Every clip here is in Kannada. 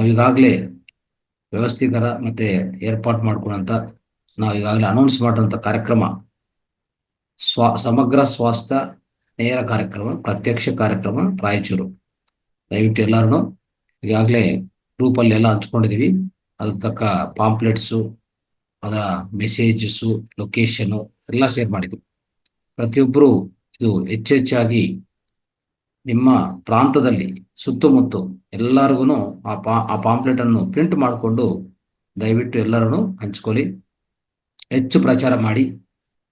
ನಾವೀಗಾಗಲೇ ವ್ಯವಸ್ಥೀಕರ ಮತ್ತೆ ಏರ್ಪಾಟ್ ಮಾಡ್ಕೊಂಡಂತ ನಾವು ಈಗಾಗಲೇ ಅನೌನ್ಸ್ ಮಾಡಿದಂಥ ಕಾರ್ಯಕ್ರಮ ಸಮಗ್ರ ಸ್ವಾಸ್ಥ್ಯ ನೇರ ಕಾರ್ಯಕ್ರಮ, ಪ್ರತ್ಯಕ್ಷ ಕಾರ್ಯಕ್ರಮ ರಾಯಚೂರು. ದಯವಿಟ್ಟು ಎಲ್ಲರೂ ಈಗಾಗಲೇ ಗ್ರೂಪಲ್ಲಿ ಎಲ್ಲ ಹಂಚ್ಕೊಂಡಿದ್ದೀವಿ. ಅದಕ್ಕೆ ತಕ್ಕ ಪಾಂಪ್ಲೆಟ್ಸು, ಅದರ ಮೆಸೇಜಸ್ಸು, ಲೊಕೇಶನ್ನು ಎಲ್ಲ ಶೇರ್ ಮಾಡಿದ್ವಿ. ಪ್ರತಿಯೊಬ್ಬರು ಇದು ಹೆಚ್ಚೆಚ್ಚಾಗಿ ನಿಮ್ಮ ಪ್ರಾಂತದಲ್ಲಿ ಸುತ್ತಮುತ್ತ ಎಲ್ಲರಿಗೂ ಆ ಪಾಂಪ್ಲೆಟ್ ಅನ್ನು ಪ್ರಿಂಟ್ ಮಾಡಿಕೊಂಡು ದಯವಿಟ್ಟು ಎಲ್ಲರೂ ಹಂಚ್ಕೊಳ್ಳಿ, ಹೆಚ್ಚು ಪ್ರಚಾರ ಮಾಡಿ.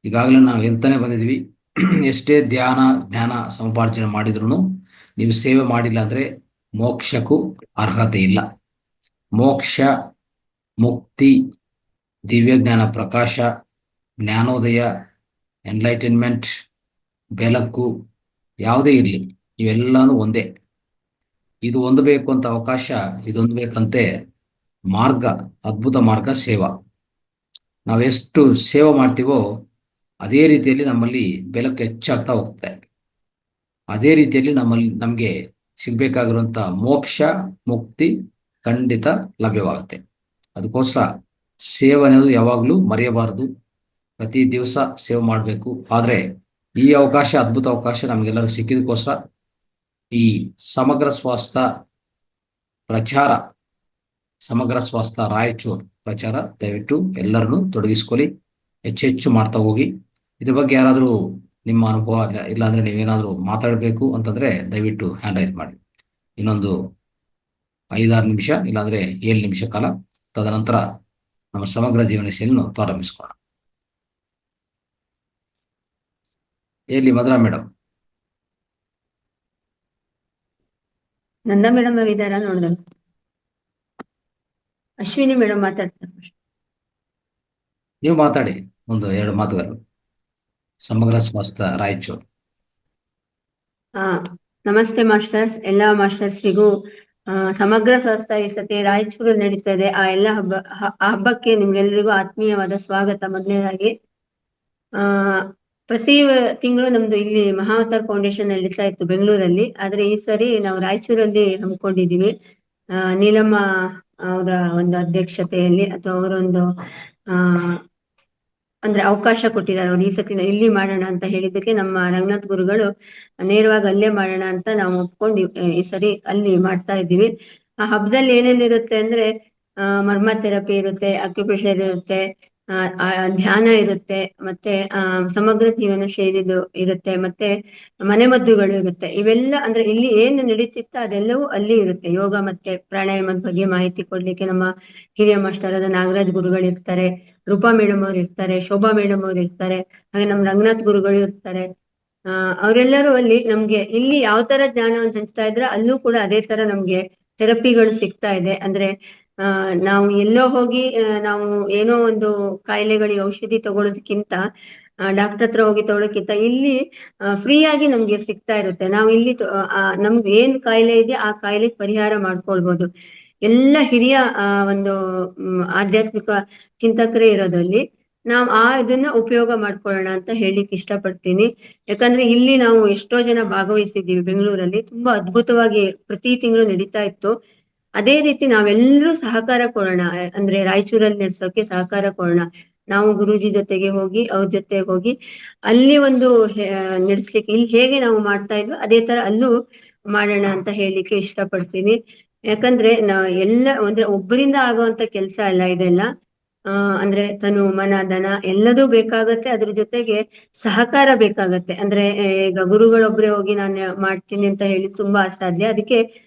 ಈಗಾಗಲೇ ನಾವು ಹೇಳ್ತಾನೆ ಬಂದಿದ್ವಿ, ಎಷ್ಟೇ ಜ್ಞಾನ ಸಮಪಾರ್ಜನೆ ಮಾಡಿದ್ರು ನೀವು ಸೇವೆ ಮಾಡಿಲ್ಲ ಅಂದರೆ ಮೋಕ್ಷಕ್ಕೂ ಅರ್ಹತೆ ಇಲ್ಲ. ಮೋಕ್ಷ, ಮುಕ್ತಿ, ದಿವ್ಯಜ್ಞಾನ ಪ್ರಕಾಶ, ಜ್ಞಾನೋದಯ, ಎನ್ಲೈಟನ್ಮೆಂಟ್, ಬೆಳಕು ಯಾವುದೇ ಇರಲಿ, ಇವೆಲ್ಲನೂ ಒಂದೇ. ಇದು ಹೊಂದಬೇಕು ಅಂತ ಅವಕಾಶ, ಇದೊಂದಬೇಕಂತೆ ಮಾರ್ಗ, ಅದ್ಭುತ ಮಾರ್ಗ ಸೇವಾ. ನಾವೆಷ್ಟು ಸೇವೆ ಮಾಡ್ತೀವೋ ಅದೇ ರೀತಿಯಲ್ಲಿ ನಮ್ಮಲ್ಲಿ ಬೆಳಕು ಹೆಚ್ಚಾಗ್ತಾ ಹೋಗುತ್ತೆ. ಅದೇ ರೀತಿಯಲ್ಲಿ ನಮಗೆ ಸಿಗ್ಬೇಕಾಗಿರುವಂಥ ಮೋಕ್ಷ, ಮುಕ್ತಿ ಖಂಡಿತ ಲಭ್ಯವಾಗುತ್ತೆ. ಅದಕ್ಕೋಸ್ಕರ ಸೇವೆ ಅನ್ನೋದು ಯಾವಾಗಲೂ ಮರೆಯಬಾರದು. ಪ್ರತಿ ದಿವಸ ಸೇವೆ ಮಾಡಬೇಕು. ಆದರೆ ಈ ಅವಕಾಶ, ಅದ್ಭುತ ಅವಕಾಶ ನಮಗೆಲ್ಲರೂ ಸಿಕ್ಕಿದಕ್ಕೋಸ್ಕರ ಈ ಸಮಗ್ರ ಸ್ವಾಸ್ಥ್ಯ ಪ್ರಚಾರ, ಸಮಗ್ರ ಸ್ವಾಸ್ಥ್ಯ ರಾಯಚೂರು ಪ್ರಚಾರ ದಯವಿಟ್ಟು ಎಲ್ಲರನ್ನು ತೊಡಗಿಸ್ಕೊಳ್ಳಿ, ಹೆಚ್ಚೆಚ್ಚು ಮಾಡ್ತಾ ಹೋಗಿ. ಇದ್ರ ಬಗ್ಗೆ ಯಾರಾದರೂ ನಿಮ್ಮ ಅನುಭವ ಇಲ್ಲಾಂದರೆ ನೀವೇನಾದರೂ ಮಾತಾಡಬೇಕು ಅಂತಂದರೆ ದಯವಿಟ್ಟು ಹ್ಯಾಂಡ್ ರೈಸ್ ಮಾಡಿ. ಇನ್ನೊಂದು 5-6 ನಿಮಿಷ ಇಲ್ಲಾಂದರೆ 7 ನಿಮಿಷ ಕಾಲ, ತದನಂತರ ನಮ್ಮ ಸಮಗ್ರ ಜೀವನ ಶೈಲಿಯನ್ನು ಪ್ರಾರಂಭಿಸ್ಕೊಳ್ಳೋಣ. ಎಲ್ಲಿ ಮಧುರಾ ಮೇಡಮ್? ನಂದಾ ಮೇಡಮ್ ಇದ್ದಾರ ನೋಡಿದ. ಅಶ್ವಿನಿ ಮೇಡಮ್ ಮಾತಾಡ್ತಾರೆ. ನೀವು ಮಾತಾಡಿ ಒಂದು 2 ಮಾತುಗಳು. ಸಮಗ್ರ ಸ್ವಾಸ್ಥ್ಯ ರಾಯಚೂರು. ನಮಸ್ತೆ ಮಾಸ್ಟರ್ಸ್. ಎಲ್ಲ ಮಾಸ್ಟರ್ಸ್ರಿಗೂ ಸಮಗ್ರ ಸ್ವಾಸ್ಥ್ಯ ಈ ಸತಿ ರಾಯಚೂರಲ್ಲಿ ನಡೀತದೆ. ಆ ಎಲ್ಲ ಹಬ್ಬಕ್ಕೆ ನಿಮ್ಗೆಲ್ರಿಗೂ ಆತ್ಮೀಯವಾದ ಸ್ವಾಗತ. ಮೊದಲನೇದಾಗಿ ಪ್ರತಿ ತಿಂಗಳು ನಮ್ದು ಇಲ್ಲಿ ಮಹಾವತಾರ್ ಫೌಂಡೇಶನ್ ನಡೀತಾ ಇತ್ತು ಬೆಂಗಳೂರಲ್ಲಿ. ಆದ್ರೆ ಈ ಸರಿ ನಾವು ರಾಯಚೂರಲ್ಲಿ ಹಮ್ಮಿಕೊಂಡಿದೀವಿ. ನೀಲಮ್ಮ ಅವರ ಒಂದು ಅಧ್ಯಕ್ಷತೆಯಲ್ಲಿ, ಅಥವಾ ಅವರೊಂದು ಅಂದ್ರೆ ಅವಕಾಶ ಕೊಟ್ಟಿದ್ದಾರೆ. ಅವ್ರು ಈ ಸತಿ ಇಲ್ಲಿ ಮಾಡೋಣ ಅಂತ ಹೇಳಿದ್ದಕ್ಕೆ ನಮ್ಮ ರಂಗನಾಥ್ ಗುರುಗಳು ನೇರವಾಗಿ ಅಲ್ಲೇ ಮಾಡೋಣ ಅಂತ ನಾವು ಒಪ್ಕೊಂಡು ಈ ಸರಿ ಅಲ್ಲಿ ಮಾಡ್ತಾ ಇದ್ದೀವಿ. ಆ ಹಬ್ಬದಲ್ಲಿ ಏನೇನಿರುತ್ತೆ ಅಂದ್ರೆ ಮರ್ಮ ಥೆರಪಿ ಇರುತ್ತೆ, ಅಕ್ಯುಪ್ರೆಷರ್ ಇರುತ್ತೆ, ಧ್ಯಾನ ಇರುತ್ತೆ, ಮತ್ತೆ ಸಮಗ್ರ ಜೀವನ ಶೈಲಿದು ಇರುತ್ತೆ, ಮತ್ತೆ ಮನೆಮದ್ದುಗಳು ಇರುತ್ತೆ. ಇವೆಲ್ಲ ಅಂದ್ರೆ ಇಲ್ಲಿ ಏನು ನಡೀತಿತ್ತು ಅದೆಲ್ಲವೂ ಅಲ್ಲಿ ಇರುತ್ತೆ. ಯೋಗ ಮತ್ತೆ ಪ್ರಾಣಾಯಾಮದ ಬಗ್ಗೆ ಮಾಹಿತಿ ಕೊಡ್ಲಿಕ್ಕೆ ನಮ್ಮ ಹಿರಿಯ ಮಾಸ್ಟರ್ ಆದ ನಾಗರಾಜ್ ಗುರುಗಳು ಇರ್ತಾರೆ, ರೂಪಾ ಮೇಡಮ್ ಅವ್ರು ಇರ್ತಾರೆ, ಶೋಭಾ ಮೇಡಮ್ ಅವ್ರು ಇರ್ತಾರೆ, ಹಾಗೆ ನಮ್ಮ ರಂಗನಾಥ್ ಗುರುಗಳು ಇರ್ತಾರೆ. ಅವರೆಲ್ಲರೂ ಅಲ್ಲಿ ನಮ್ಗೆ ಇಲ್ಲಿ ಯಾವ ತರ ಜ್ಞಾನವನ್ನು ಹಂಚ್ತಾ ಇದ್ರೆ ಅಲ್ಲೂ ಕೂಡ ಅದೇ ತರ ನಮ್ಗೆ ಥೆರಪಿಗಳು ಸಿಗ್ತಾ ಇದೆ. ಅಂದ್ರೆ ನಾವು ಎಲ್ಲೋ ಹೋಗಿ ನಾವು ಏನೋ ಒಂದು ಕಾಯಿಲೆಗಳಿಗೆ ಔಷಧಿ ತಗೊಳ್ಳೋದಕ್ಕಿಂತ, ಡಾಕ್ಟರ್ ಹತ್ರ ಹೋಗಿ ತಗೊಳ್ಳೋಕ್ಕಿಂತ ಇಲ್ಲಿ ಫ್ರೀಯಾಗಿ ನಮ್ಗೆ ಸಿಗ್ತಾ ಇರುತ್ತೆ. ನಾವು ಇಲ್ಲಿ ನಮ್ಗೆ ಏನ್ ಕಾಯಿಲೆ ಇದೆ ಆ ಕಾಯಿಲೆಗೆ ಪರಿಹಾರ ಮಾಡ್ಕೊಳ್ಬಹುದು. ಎಲ್ಲ ಹಿರಿಯ ಒಂದು ಆಧ್ಯಾತ್ಮಿಕ ಚಿಂತಕರೇ ಇರೋದಲ್ಲಿ ನಾವು ಇದನ್ನ ಉಪಯೋಗ ಮಾಡ್ಕೊಳ್ಳೋಣ ಅಂತ ಹೇಳಿಕ್ ಇಷ್ಟಪಡ್ತೀನಿ. ಯಾಕಂದ್ರೆ ಇಲ್ಲಿ ನಾವು ಎಷ್ಟೋ ಜನ ಭಾಗವಹಿಸಿದ್ದೀವಿ ಬೆಂಗಳೂರಲ್ಲಿ. ತುಂಬಾ ಅದ್ಭುತವಾಗಿ ಪ್ರತಿ ತಿಂಗಳು ನಡೀತಾ ಇತ್ತು. ಅದೇ ರೀತಿ ನಾವೆಲ್ಲರೂ ಸಹಕಾರ ಕೊಡೋಣ, ಅಂದ್ರೆ ರಾಯಚೂರಲ್ಲಿ ನಡೆಸೋಕೆ ಸಹಕಾರ ಕೊಡೋಣ. ನಾವು ಗುರೂಜಿ ಜೊತೆಗೆ ಹೋಗಿ, ಅವ್ರ ಜೊತೆಗೆ ಹೋಗಿ ಅಲ್ಲಿ ಒಂದು ನಡೆಸ್ಲಿಕ್ಕೆ, ಇಲ್ಲಿ ಹೇಗೆ ನಾವು ಮಾಡ್ತಾ ಇದ್ವಿ ಅದೇ ತರ ಅಲ್ಲೂ ಮಾಡೋಣ ಅಂತ ಹೇಳಿಕ್ಕೆ ಇಷ್ಟಪಡ್ತೀನಿ. ಯಾಕಂದ್ರೆ ಅಂದ್ರೆ ಒಬ್ಬರಿಂದ ಆಗುವಂತ ಕೆಲಸ ಅಲ್ಲ ಇದೆಲ್ಲ. ಅಂದ್ರೆ ತನು ಮನ ಧನ ಎಲ್ಲದೂ ಬೇಕಾಗತ್ತೆ. ಅದ್ರ ಜೊತೆಗೆ ಸಹಕಾರ ಬೇಕಾಗತ್ತೆ. ಅಂದ್ರೆ ಈಗ ಗುರುಗಳೊಬ್ರೆ ಹೋಗಿ ನಾನು ಮಾಡ್ತೀನಿ ಅಂತ ಹೇಳಿ ತುಂಬಾ ಅಸಾಧ್ಯ. ಅದಕ್ಕೆ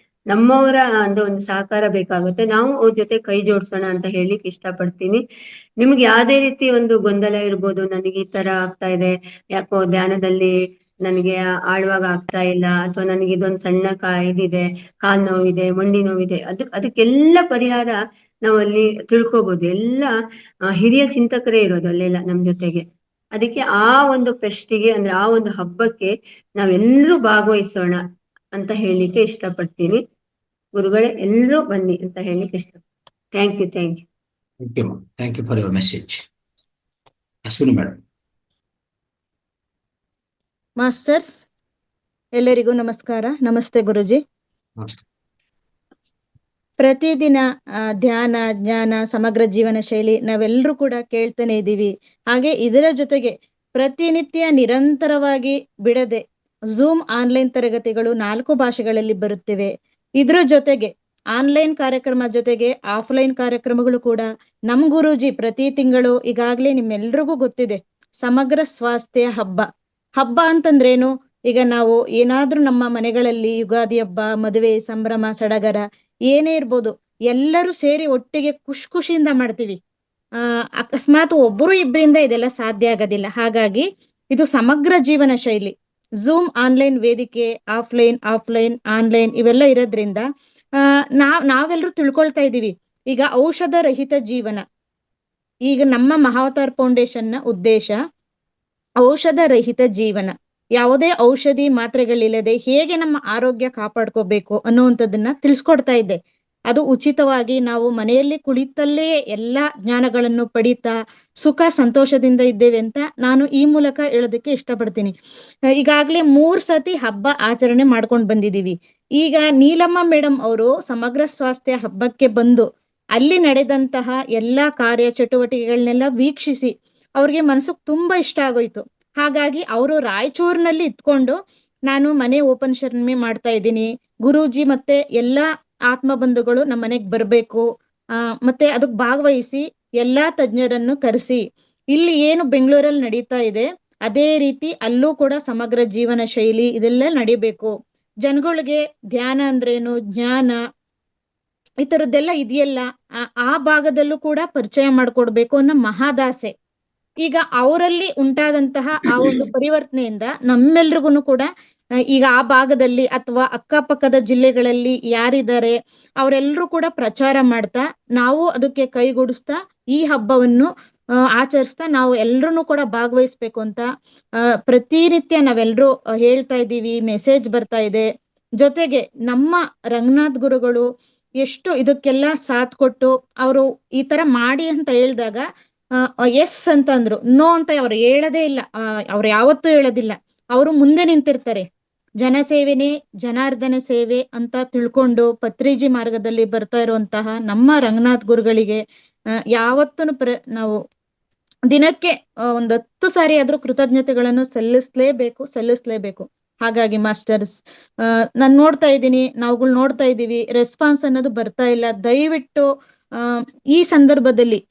ನಮ್ಮವರ ಒಂದು ಸಹಕಾರ ಬೇಕಾಗುತ್ತೆ. ನಾವು ಅವ್ರ ಜೊತೆ ಕೈ ಜೋಡ್ಸೋಣ ಅಂತ ಹೇಳಿಕ್ ಇಷ್ಟಪಡ್ತೀನಿ. ನಿಮ್ಗೆ ಯಾವ್ದೇ ರೀತಿ ಒಂದು ಗೊಂದಲ ಇರ್ಬೋದು, ನನಗೆ ಈ ತರ ಆಗ್ತಾ ಇದೆ, ಯಾಕೋ ಧ್ಯಾನದಲ್ಲಿ ನನಗೆ ಆಳ್ವಾಗ ಆಗ್ತಾ ಇಲ್ಲ, ಅಥವಾ ನನಗೆ ಇದೊಂದು ಸಣ್ಣ ಇದಿದೆ, ಕಾಲ್ ನೋವಿದೆ, ಮಂಡಿ ನೋವಿದೆ, ಅದಕ್ಕೆಲ್ಲ ಪರಿಹಾರ ನಾವು ಅಲ್ಲಿ ತಿಳ್ಕೊಬಹುದು. ಎಲ್ಲ ಹಿರಿಯ ಚಿಂತಕರೇ ಇರೋದು ಅಲ್ಲೆಲ್ಲ ನಮ್ ಜೊತೆಗೆ. ಅದಕ್ಕೆ ಆ ಒಂದು ಫೆಸ್ಟಿಗೆ, ಅಂದ್ರೆ ಆ ಒಂದು ಹಬ್ಬಕ್ಕೆ ನಾವೆಲ್ಲರೂ ಭಾಗವಹಿಸೋಣ ಅಂತ ಹೇಳಿಕ್ಕೆ ಇಷ್ಟಪಡ್ತೀನಿ. ಗುರುಗಳೇ ಎಲ್ಲರೂ ಬನ್ನಿ ಅಂತ ಹೇಳಿಕ್ಕೆ ಇಷ್ಟಪಡ್ತೀನಿ. Thank you. Thank you for your message. Ashwini madam. Masters ಎಲ್ಲರಿಗೂ ನಮಸ್ಕಾರ. ನಮಸ್ತೆ ಗುರುಜಿ. ಪ್ರತಿದಿನ ಧ್ಯಾನ, ಜ್ಞಾನ, ಸಮಗ್ರ ಜೀವನ ಶೈಲಿ ನಾವೆಲ್ಲರೂ ಕೂಡ ಕೇಳ್ತಾನೆ ಇದ್ದೀವಿ. ಹಾಗೆ ಇದರ ಜೊತೆಗೆ ಪ್ರತಿನಿತ್ಯ ನಿರಂತರವಾಗಿ ಬಿಡದೆ ಝೂಮ್ ಆನ್ಲೈನ್ ತರಗತಿಗಳು 4 ಭಾಷೆಗಳಲ್ಲಿ ಬರುತ್ತಿವೆ. ಇದ್ರ ಜೊತೆಗೆ ಆನ್ಲೈನ್ ಕಾರ್ಯಕ್ರಮ ಜೊತೆಗೆ ಆಫ್ಲೈನ್ ಕಾರ್ಯಕ್ರಮಗಳು ಕೂಡ ನಮ್ ಗುರೂಜಿ ಪ್ರತಿ ತಿಂಗಳು ಈಗಾಗ್ಲೇ ನಿಮ್ಮೆಲ್ರಿಗೂ ಗೊತ್ತಿದೆ ಸಮಗ್ರ ಸ್ವಾಸ್ಥ್ಯ ಹಬ್ಬ. ಹಬ್ಬ ಅಂತಂದ್ರೇನು? ಈಗ ನಾವು ಏನಾದ್ರೂ ನಮ್ಮ ಮನೆಗಳಲ್ಲಿ ಯುಗಾದಿ ಹಬ್ಬ, ಮದುವೆ, ಸಂಭ್ರಮ, ಸಡಗರ ಏನೇ ಇರ್ಬೋದು, ಎಲ್ಲರೂ ಸೇರಿ ಒಟ್ಟಿಗೆ ಖುಷಿಯಿಂದ ಮಾಡ್ತೀವಿ. ಅಕಸ್ಮಾತ್ ಒಬ್ಬರು ಇಬ್ಬರಿಂದ ಇದೆಲ್ಲ ಸಾಧ್ಯ ಆಗೋದಿಲ್ಲ. ಹಾಗಾಗಿ ಇದು ಸಮಗ್ರ ಜೀವನ ಶೈಲಿ. ಝೂಮ್ ಆನ್ಲೈನ್ ವೇದಿಕೆ, ಆಫ್ಲೈನ್ ಆನ್ಲೈನ್ ಇವೆಲ್ಲ ಇರೋದ್ರಿಂದ ನಾವೆಲ್ಲರೂ ತಿಳ್ಕೊಳ್ತಾ ಇದ್ದೀವಿ. ಈಗ ಔಷಧ ರಹಿತ ಜೀವನ, ಈಗ ನಮ್ಮ ಮಹಾವತಾರ್ ಫೌಂಡೇಶನ್ನ ಉದ್ದೇಶ ಔಷಧ ರಹಿತ ಜೀವನ. ಯಾವುದೇ ಔಷಧಿ ಮಾತ್ರೆಗಳಿಲ್ಲದೆ ಹೇಗೆ ನಮ್ಮ ಆರೋಗ್ಯ ಕಾಪಾಡ್ಕೋಬೇಕು ಅನ್ನುವಂಥದ್ದನ್ನ ತಿಳಿಸ್ಕೊಡ್ತಾ ಇದ್ದೆ. ಅದು ಉಚಿತವಾಗಿ ನಾವು ಮನೆಯಲ್ಲಿ ಕುಳಿತಲ್ಲೇ ಎಲ್ಲಾ ಜ್ಞಾನಗಳನ್ನು ಪಡೀತಾ ಸುಖ ಸಂತೋಷದಿಂದ ಇದ್ದೇವೆ ಅಂತ ನಾನು ಈ ಮೂಲಕ ಹೇಳೋದಕ್ಕೆ ಇಷ್ಟಪಡ್ತೀನಿ. ಈಗಾಗ್ಲೇ 3 ಸತಿ ಹಬ್ಬ ಆಚರಣೆ ಮಾಡ್ಕೊಂಡು ಬಂದಿದ್ದೀವಿ. ಈಗ ನೀಲಮ್ಮ ಮೇಡಮ್ ಅವರು ಸಮಗ್ರ ಸ್ವಾಸ್ಥ್ಯ ಹಬ್ಬಕ್ಕೆ ಬಂದು ಅಲ್ಲಿ ನಡೆದಂತಹ ಎಲ್ಲಾ ಕಾರ್ಯ ಚಟುವಟಿಕೆಗಳನ್ನೆಲ್ಲ ವೀಕ್ಷಿಸಿ ಅವ್ರಿಗೆ ಮನಸ್ಸಿಗೆ ತುಂಬಾ ಇಷ್ಟ ಆಗೋಯ್ತು. ಹಾಗಾಗಿ ಅವರು ರಾಯಚೂರಿನಲ್ಲಿ ಇತ್ಕೊಂಡು ನಾನು ಮನೆ ಓಪನ್ ಶರ್ಮಿ ಮಾಡ್ತಾ ಇದ್ದೀನಿ, ಗುರೂಜಿ ಮತ್ತೆ ಎಲ್ಲಾ ಆತ್ಮ ಬಂಧುಗಳು ನಮ್ಮ ಮನೆಗ್ ಬರ್ಬೇಕು, ಮತ್ತೆ ಅದಕ್ ಭಾಗವಹಿಸಿ ಎಲ್ಲಾ ತಜ್ಞರನ್ನು ಕರೆಸಿ ಇಲ್ಲಿ ಏನು ಬೆಂಗಳೂರಲ್ಲಿ ನಡೀತಾ ಇದೆ ಅದೇ ರೀತಿ ಅಲ್ಲೂ ಕೂಡ ಸಮಗ್ರ ಜೀವನ ಶೈಲಿ ಇದೆಲ್ಲ ನಡಿಬೇಕು. ಜನಗಳಿಗೆ ಧ್ಯಾನ ಅಂದ್ರೇನು, ಜ್ಞಾನ ಈ ತರದ್ದೆಲ್ಲ ಇದೆಯಲ್ಲ, ಆ ಭಾಗದಲ್ಲೂ ಕೂಡ ಪರಿಚಯ ಮಾಡ್ಕೊಡ್ಬೇಕು ಅನ್ನೋ ಮಹಾದಾಸೆ. ಈಗ ಅವರಲ್ಲಿ ಉಂಟಾದಂತಹ ಆ ಒಂದು ಪರಿವರ್ತನೆಯಿಂದ ನಮ್ಮೆಲ್ರಿಗೂ ಕೂಡ ಈಗ ಆ ಭಾಗದಲ್ಲಿ ಅಥವಾ ಅಕ್ಕಪಕ್ಕದ ಜಿಲ್ಲೆಗಳಲ್ಲಿ ಯಾರಿದ್ದಾರೆ ಅವರೆಲ್ಲರೂ ಕೂಡ ಪ್ರಚಾರ ಮಾಡ್ತಾ ನಾವು ಅದಕ್ಕೆ ಕೈಗೂಡಿಸ್ತಾ ಈ ಹಬ್ಬವನ್ನು ಆಚರಿಸ್ತಾ ನಾವು ಎಲ್ರೂ ಕೂಡ ಭಾಗವಹಿಸ್ಬೇಕು ಅಂತ ಪ್ರತಿನಿತ್ಯ ನಾವೆಲ್ಲರೂ ಹೇಳ್ತಾ ಇದ್ದೀವಿ. ಮೆಸೇಜ್ ಬರ್ತಾ ಇದೆ. ಜೊತೆಗೆ ನಮ್ಮ ರಂಗನಾಥ್ ಗುರುಗಳು ಎಷ್ಟು ಇದಕ್ಕೆಲ್ಲ ಸಾಥ್ ಕೊಟ್ಟು ಅವರು ಈ ತರ ಮಾಡಿ ಅಂತ ಹೇಳಿದಾಗ ಎಸ್ ಅಂತ ಅಂದ್ರು, ನೋ ಅಂತ ಅವ್ರು ಹೇಳದೇ ಇಲ್ಲ. ಅವ್ರು ಯಾವತ್ತೂ ಹೇಳೋದಿಲ್ಲ. ಅವರು ಮುಂದೆ ನಿಂತಿರ್ತಾರೆ. ಜನಸೇವೆನೇ ಜನಾರ್ದನ ಸೇವೆ ಅಂತ ತಿಳ್ಕೊಂಡು ಪತ್ರಿಜಿ ಮಾರ್ಗದಲ್ಲಿ ಬರ್ತಾ ಇರುವಂತಹ ನಮ್ಮ ರಂಗನಾಥ್ ಗುರುಗಳಿಗೆ ಯಾವತ್ತೂ ನಾವು ದಿನಕ್ಕೆ 10 ಸಾರಿ ಆದ್ರೂ ಕೃತಜ್ಞತೆಗಳನ್ನು ಸಲ್ಲಿಸ್ಲೇಬೇಕು. ಹಾಗಾಗಿ ಮಾಸ್ಟರ್ಸ್, ನಾನು ನೋಡ್ತಾ ಇದ್ದೀನಿ, ನಾವುಗಳು ನೋಡ್ತಾ ಇದ್ದೀವಿ, ರೆಸ್ಪಾನ್ಸ್ ಅನ್ನೋದು ಬರ್ತಾ ಇಲ್ಲ. ದಯವಿಟ್ಟು ಈ ಸಂದರ್ಭದಲ್ಲಿ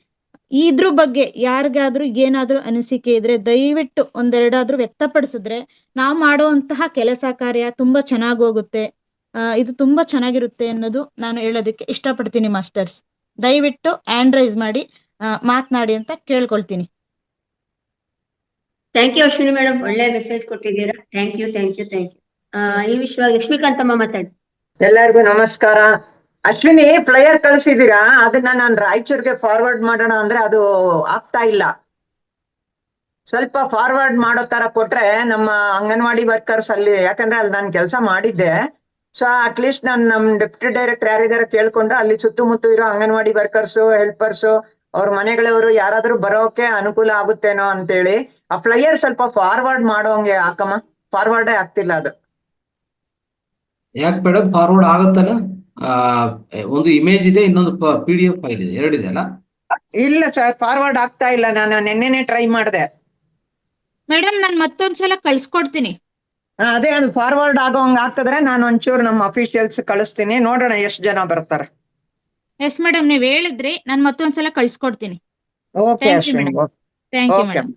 ಇದ್ರ ಬಗ್ಗೆ ಯಾರಿಗಾದ್ರೂ ಏನಾದ್ರೂ ಅನಿಸಿಕೆ ಇದ್ರೆ ದಯವಿಟ್ಟು ಒಂದೆರಡಾದ್ರೂ ವ್ಯಕ್ತಪಡಿಸಿದ್ರೆ ನಾವು ಮಾಡುವಂತಹ ಕೆಲಸ ಕಾರ್ಯ ತುಂಬಾ ಚೆನ್ನಾಗಿ ಹೋಗುತ್ತೆ. ಇದು ತುಂಬಾ ಚೆನ್ನಾಗಿರುತ್ತೆ ಅನ್ನೋದು ನಾನು ಹೇಳೋದಕ್ಕೆ ಇಷ್ಟಪಡ್ತೀನಿ. ಮಾಸ್ಟರ್ಸ್, ದಯವಿಟ್ಟು ಹ್ಯಾಂಡ್ ರೈಸ್ ಮಾಡಿ ಮಾತನಾಡಿ ಅಂತ ಕೇಳ್ಕೊಳ್ತೀನಿ. ಥ್ಯಾಂಕ್ ಯು ಅಶ್ವಿನಿ ಮೇಡಮ್, ಒಳ್ಳೆ ಮೆಸೇಜ್ ಕೊಟ್ಟಿದ್ದೀರಾ. Thank you. ಈ ವಿಷಯವಾಗಿ ಲಕ್ಷ್ಮೀಕಾಂತಮ್ಮ ಮಾತಾಡಿ. ಎಲ್ಲರಿಗೂ ನಮಸ್ಕಾರ. ಅಶ್ವಿನಿ, ಫ್ಲೈಯರ್ ಕಳಿಸಿದೀರಾ? ಅದನ್ನ ನಾನು ರಾಯಚೂರ್ಗೆ ಫಾರ್ವರ್ಡ್ ಮಾಡೋಣ ಅಂದ್ರೆ ಅದು ಆಗ್ತಾ ಇಲ್ಲ. ಸ್ವಲ್ಪ ಫಾರ್ವರ್ಡ್ ಮಾಡೋ ತರ ಕೊಟ್ರೆ ನಮ್ಮ ಅಂಗನವಾಡಿ ವರ್ಕರ್ಸ್ ಅಲ್ಲಿ, ಯಾಕಂದ್ರೆ ಅಲ್ಲಿ ನಾನು ಕೆಲಸ ಮಾಡಿದ್ದೆ, ಸೊ ಅಟ್ಲೀಸ್ಟ್ ನಾನು ನಮ್ ಡೆಪ್ಯೂಟಿ ಡೈರೆಕ್ಟರ್ ಯಾರಿದಾರ ಕೇಳ್ಕೊಂಡು ಅಲ್ಲಿ ಸುತ್ತಮುತ್ತ ಇರೋ ಅಂಗನವಾಡಿ ವರ್ಕರ್ಸ್, ಹೆಲ್ಪರ್ಸ್, ಅವ್ರ ಮನೆಗಳವರು ಯಾರಾದ್ರೂ ಬರೋಕೆ ಅನುಕೂಲ ಆಗುತ್ತೇನೋ ಅಂತೇಳಿ ಆ ಫ್ಲೈಯರ್ ಸ್ವಲ್ಪ ಫಾರ್ವರ್ಡ್ ಮಾಡೋಂಗೆ ಹಾಕಮ್ಮ. ಫಾರ್ವರ್ಡೇ ಆಗ್ತಿಲ್ಲ ಅದು. ಯಾಕೆ ಮೇಡಮ್ ಫಾರ್ವರ್ಡ್ ಆಗುತ್ತಲ್ಲ? ಒಂದು ಇಮೇಜ್ ಇದೆ, ಇನ್ನೊಂದು PDF ಫೈಲ್ ಇದೆ, ಎರಡಿದೆ ಅಲ್ಲ? ಇಲ್ಲ ಸರ್, ಫಾರ್ವರ್ಡ್ ಆಗ್ತಾ ಇಲ್ಲ. ನಾನು ನಿನ್ನೆನೆ ಟ್ರೈ ಮಾಡಿದೆ ಮೇಡಮ್. ನಾನು ಮತ್ತೊಂದ್ಸಲ ಕಳ್ಸ್ಕೊಡ್ತೀನಿ. ಅದೇ ಅದು ಫಾರ್ವರ್ಡ್ ಆಗೋಂಗ್ ಹಾಕಿದ್ರೆ ನಾನು ಒಂಚೂರು ನಮ್ಮ ಅಫಿಷಿಯಲ್ಸ್ ಕಳಿಸ್ತೀನಿ, ನೋಡೋಣ ಎಷ್ಟು ಜನ ಬರ್ತಾರೆ. ಎಸ್ ಮೇಡಮ್, ನೀವ್ ಹೇಳಿದ್ರಿ, ನಾನು ಮತ್ತೊಂದ್ಸಲ ಕಳ್ಸ್ಕೊಡ್ತೀನಿ. Okay Ashwini, thank you okay, madam.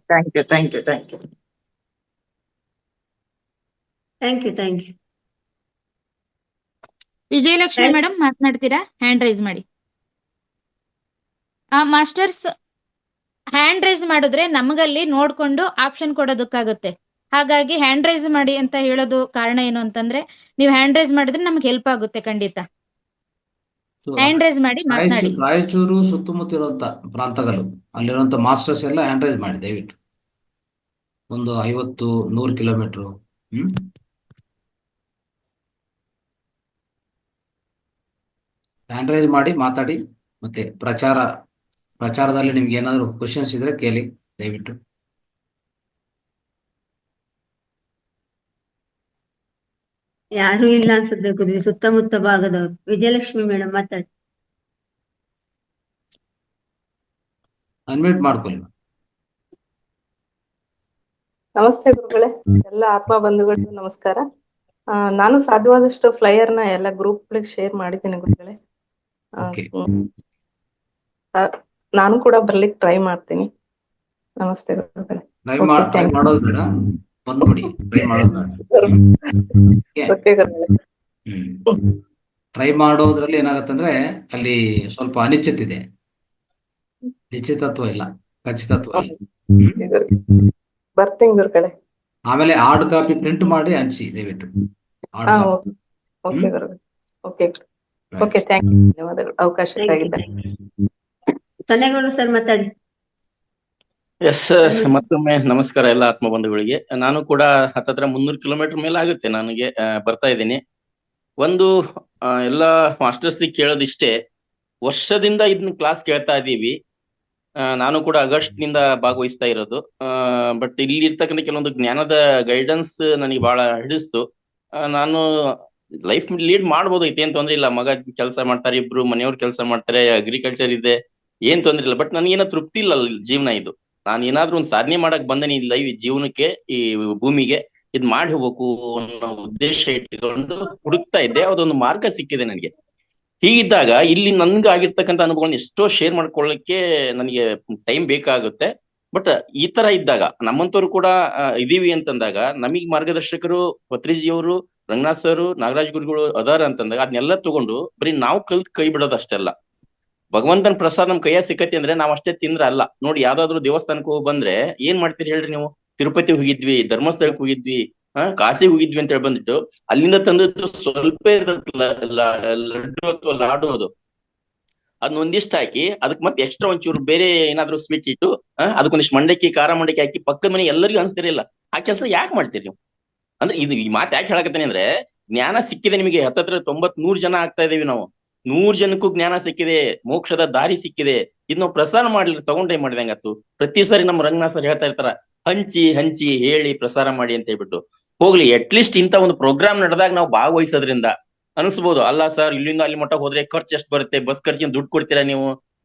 Thank you. Vijayalakshmi madam ಮಾತನಾಡ್ತೀರಾ? ಹ್ಯಾಂಡ್ ರೈಸ್ ಮಾಡಿ. ಮಾಸ್ಟರ್ಸ್, ಹ್ಯಾಂಡ್ ರೈಸ್ ಮಾಡಿದ್ರೆ ನಮಗಲ್ಲಿ ನೋಡ್ಕೊಂಡು ಆಪ್ಷನ್ ಕೊಡೋದಕ್ಕಾಗುತ್ತೆ. ಹಾಗಾಗಿ ಹ್ಯಾಂಡ್ ರೈಸ್ ಮಾಡಿ ಅಂತ ಹೇಳೋದು ಕಾರಣ ಏನು ಅಂತಂದ್ರೆ, ನೀವು ಹ್ಯಾಂಡ್ ರೈಸ್ ಮಾಡಿದ್ರೆ ನಮ್ಗೆ ಹೆಲ್ಪ್ ಆಗುತ್ತೆ. ಖಂಡಿತ ಹ್ಯಾಂಡ್ ರೈಸ್ ಮಾಡಿ ಮಾತನಾಡಿ. ರಾಯಚೂರು ಸುತ್ತಮುತ್ತ ಇರುವಂತ ಪ್ರಾಂತಗಳು ಅಲ್ಲಿರುವಂತ ಮಾಸ್ಟರ್ಸ್ ಎಲ್ಲ ಹ್ಯಾಂಡ್ ರೈಸ್ ಮಾಡಿ ದಯವಿಟ್ಟು. ಒಂದು 50-100 ಕಿಲೋಮೀಟರ್ ಹ್ಯಾಂಡ್ ರೈಸ್ ಮಾಡಿ ಮಾತಾಡಿ. ಮತ್ತೆ ಪ್ರಚಾರದಲ್ಲಿ ನಿಮ್ಗೆ ಏನಾದ್ರು ಕ್ವಶನ್ಸ್ ಇದ್ರೆ ಕೇಳಿ ದಯವಿಟ್ಟು. ಯಾರು ಇಲ್ಲ ಅನ್ಸುತ್ತೆ ಸುತ್ತಮುತ್ತ ಭಾಗದವರು. ವಿಜಯಲಕ್ಷ್ಮಿ ಮೇಡಮ್ ಮಾತಾಡಿ. ಅನ್ಮ್ಯೂಟ್ ಮಾಡ್ಕೊಳ್ಳಿ. ನಮಸ್ತೆ ಗುರುಗಳೇ, ಎಲ್ಲ ಆತ್ಮ ಬಂಧುಗಳಿಗೂ ನಮಸ್ಕಾರ. ನಾನು ಸಾಧ್ಯವಾದಷ್ಟು ಫ್ಲೈಯರ್ನ ಎಲ್ಲ ಗ್ರೂಪ್ಗಳಿಗೆ ಶೇರ್ ಮಾಡಿದ್ದೀನಿ ಗುರುಗಳೇ. ಓಕೆ, ನಾನು ಕೂಡ ಬರ್ಲಿಕ್ಕೆ ಟ್ರೈ ಮಾಡ್ತೀನಿ. ನಮಸ್ತೆ ಗುರುಗಳೇ. Try thank you. ಮಾಡೋದು ಬೇಡ, ಬಂದ್ಬಿಡಿ. ಟ್ರೈ ಮಾಡೋದು ಬೇಡ. ಓಕೆ ಗುರುಗಳೇ. ಟ್ರೈ ಮಾಡೋದ್ರಲ್ಲಿ ಏನಾಗತ್ತಂದ್ರೆ ಅಲ್ಲಿ ಸ್ವಲ್ಪ ಅನಿಶ್ಚಿತ ಇದೆ, ನಿಶ್ಚಿತತ್ವ ಇಲ್ಲ, ಖಚಿತತ್ವ ಇಲ್ಲ. ಬರ್ತೀನಿ ಗುರುಗಳೇ. ಆಮೇಲೆ ಹಾರ್ಡ್ ಕಾಪಿ ಪ್ರಿಂಟ್ ಮಾಡಿ ಹಂಚಿ ದಯವಿಟ್ಟು. ಹಾರ್ಡ್ ಹಾ, ಕಾಪಿ. ಓಕೆ ಗುರುಗಳೇ. ಓಕೆ ಓಕೆ, ಥ್ಯಾಂಕ್ ಯು, ಧನ್ಯವಾದಗಳು ಅವಕಾಶಕ್ಕಾಗಿದ್ದಾರೆ. ಸನ್ನೇಗೌಡ ಸರ್ ಮಾತಾಡಿ. ಎಸ್ ಸರ್, ಮತ್ತೊಮ್ಮೆ ನಮಸ್ಕಾರ ಎಲ್ಲ ಆತ್ಮ ಬಂಧುಗಳಿಗೆ. ನಾನು ಕೂಡ ಹತ್ತತ್ರ 300 ಕಿಲೋಮೀಟರ್ ಮೇಲೆ ಆಗುತ್ತೆ ನನಗೆ ಬರ್ತಾ ಇದ್ದೀನಿ. ಒಂದು ಎಲ್ಲ ಮಾಸ್ಟರ್ಸ್ ಕೇಳೋದಿಷ್ಟೇ, ವರ್ಷದಿಂದ ಇದನ್ನ ಕ್ಲಾಸ್ ಕೇಳ್ತಾ ಇದ್ದೀವಿ. ನಾನು ಕೂಡ ಆಗಸ್ಟ್ ನಿಂದ ಭಾಗವಹಿಸ್ತಾ ಇರೋದು. ಬಟ್ ಇಲ್ಲಿ ಇರ್ತಕ್ಕಂಥ ಕೆಲವೊಂದು ಜ್ಞಾನದ ಗೈಡೆನ್ಸ್ ನನಗೆ ಬಹಳ ಹಿಡಿಸ್ತು. ನಾನು ಲೈಫ್ ಲೀಡ್ ಮಾಡ್ಬೋದು, ಐತೆ ತೊಂದ್ರೆ ಇಲ್ಲ. ಮಗ ಕೆಲಸ ಮಾಡ್ತಾರೆ, ಇಬ್ರು ಮನೆಯವ್ರು ಕೆಲಸ ಮಾಡ್ತಾರೆ, ಅಗ್ರಿಕಲ್ಚರ್ ಇದೆ, ಏನ್ ತೊಂದ್ರೆ ಇಲ್ಲ. ಬಟ್ ನನಗೇನೋ ತೃಪ್ತಿ ಇಲ್ಲ ಜೀವನ ಇದು. ನಾನು ಏನಾದ್ರೂ ಒಂದು ಸಾಧನೆ ಮಾಡಕ್ ಬಂದೇನಿ ಇಲ್ಲ ಈ ಜೀವನಕ್ಕೆ, ಈ ಭೂಮಿಗೆ ಇದ್ ಮಾಡಿ ಹೋಗ್ಬೇಕು ಅನ್ನೋ ಉದ್ದೇಶ ಇಟ್ಕೊಂಡು ಹುಡುಕ್ತಾ ಇದ್ದೆ. ಅದೊಂದು ಮಾರ್ಗ ಸಿಕ್ಕಿದೆ ನನಗೆ. ಹೀಗಿದ್ದಾಗ ಇಲ್ಲಿ ನನ್ಗೆ ಆಗಿರ್ತಕ್ಕಂಥ ಅನುಭವಗಳನ್ನ ಎಷ್ಟೋ ಶೇರ್ ಮಾಡ್ಕೊಳ್ಳಿಕ್ಕೆ ನನಗೆ ಟೈಮ್ ಬೇಕಾಗುತ್ತೆ. ಬಟ್ ಈ ತರ ಇದ್ದಾಗ ನಮ್ಮಂತವ್ರು ಕೂಡ ಇದೀವಿ ಅಂತಂದಾಗ, ನಮಗ್ ಮಾರ್ಗದರ್ಶಕರು ಪತ್ರಿಜಿಯವರು, ರಂಗನಾಥ್ ಸರ್, ನಾಗರಾಜ್ ಗುರುಗಳು ಅದಾರ ಅಂತಂದಾಗ ಅದನ್ನೆಲ್ಲ ತಗೊಂಡು ಬರೀ ನಾವು ಕೈ ಬಿಡೋದು ಅಷ್ಟೆಲ್ಲ. ಭಗವಂತನ ಪ್ರಸಾದ ನಮ್ ಕೈಯ ಸಿಕ್ಕತಿ ಅಂದ್ರೆ ನಾವ್ ಅಷ್ಟೇ ತಿಂದ್ರ ಅಲ್ಲ. ನೋಡಿ, ಯಾವ್ದಾದ್ರು ದೇವಸ್ಥಾನಕ್ಕೆ ಹೋಗಿ ಬಂದ್ರೆ ಏನ್ ಮಾಡ್ತೀರಿ ಹೇಳ್ರಿ ನೀವು? ತಿರುಪತಿ ಹೋಗಿದ್ವಿ, ಧರ್ಮಸ್ಥಳಕ್ಕೆ ಹೋಗಿದ್ವಿ, ಕಾಶಿ ಹೋಗಿದ್ವಿ ಅಂತ ಹೇಳಿ ಬಂದಿಟ್ಟು ಅಲ್ಲಿಂದ ತಂದದ್ದು ಸ್ವಲ್ಪ ಇರ್ತಲ್ಲ ಲಡ್ಡು ಅಥವಾ ಲಾಡು, ಅದನ್ನ ಒಂದಿಷ್ಟು ಹಾಕಿ ಅದಕ್ಕೆ ಮತ್ತೆ ಎಕ್ಸ್ಟ್ರಾ ಒಂಚೂರು ಬೇರೆ ಏನಾದ್ರು ಸ್ವೀಟ್ ಇಟ್ಟು ಅದಕ್ಕೊಂದಿಷ್ಟು ಮಂಡಕ್ಕಿ, ಖಾರ ಮಂಡಕ್ಕಿ ಹಾಕಿ ಪಕ್ಕದ ಮನೆ ಎಲ್ಲರಿಗೂ ಅನ್ಸ್ತಿರಲಿಲ್ಲ. ಆ ಕೆಲಸ ಯಾಕೆ ಮಾಡ್ತೀರಿ ನೀವು? ಅಂದ್ರೆ ಇದು ಈ ಮಾತು ಯಾಕೆ ಹೇಳಕತ್ತೇನೆ ಅಂದ್ರೆ, ಜ್ಞಾನ ಸಿಕ್ಕಿದೆ ನಿಮಗೆ. ಹತ್ತತ್ರ 90-100 ಜನ ಆಗ್ತಾ ಇದೀವಿ ನಾವು. 100 ಜನಕ್ಕೂ ಜ್ಞಾನ ಸಿಕ್ಕಿದೆ, ಮೋಕ್ಷದ ದಾರಿ ಸಿಕ್ಕಿದೆ. ಇದ್ ನಾವು ಪ್ರಸಾರ ಮಾಡ್ಲಿ ತಗೊಂಡೇ ಮಾಡಿದಂಗತ್ತು. ಪ್ರತಿ ಸಾರಿ ನಮ್ಮ ರಂಗನಾಥ್ ಸರ್ ಹೇಳ್ತಾ ಇರ್ತಾರ, ಹಂಚಿ ಹಂಚಿ ಹೇಳಿ ಪ್ರಸಾರ ಮಾಡಿ ಅಂತ ಹೇಳ್ಬಿಟ್ಟು. ಹೋಗ್ಲಿ, ಅಟ್ಲೀಸ್ಟ್ ಇಂತ ಒಂದು ಪ್ರೋಗ್ರಾಮ್ ನಡೆದಾಗ ನಾವು ಭಾಗವಹಿಸೋದ್ರಿಂದ ಅನಿಸ್ಬೋದು, ಅಲ್ಲ ಸರ್ ಇಲ್ಲಿಂದ ಅಲ್ಲಿ ಮಟ್ಟ ಹೋದ್ರೆ ಖರ್ಚು ಎಷ್ಟು ಬರುತ್ತೆ, ಬಸ್ ಖರ್ಚಿನ ದುಡ್ಡು ಕೊಡ್ತೀರಾ ನೀವು?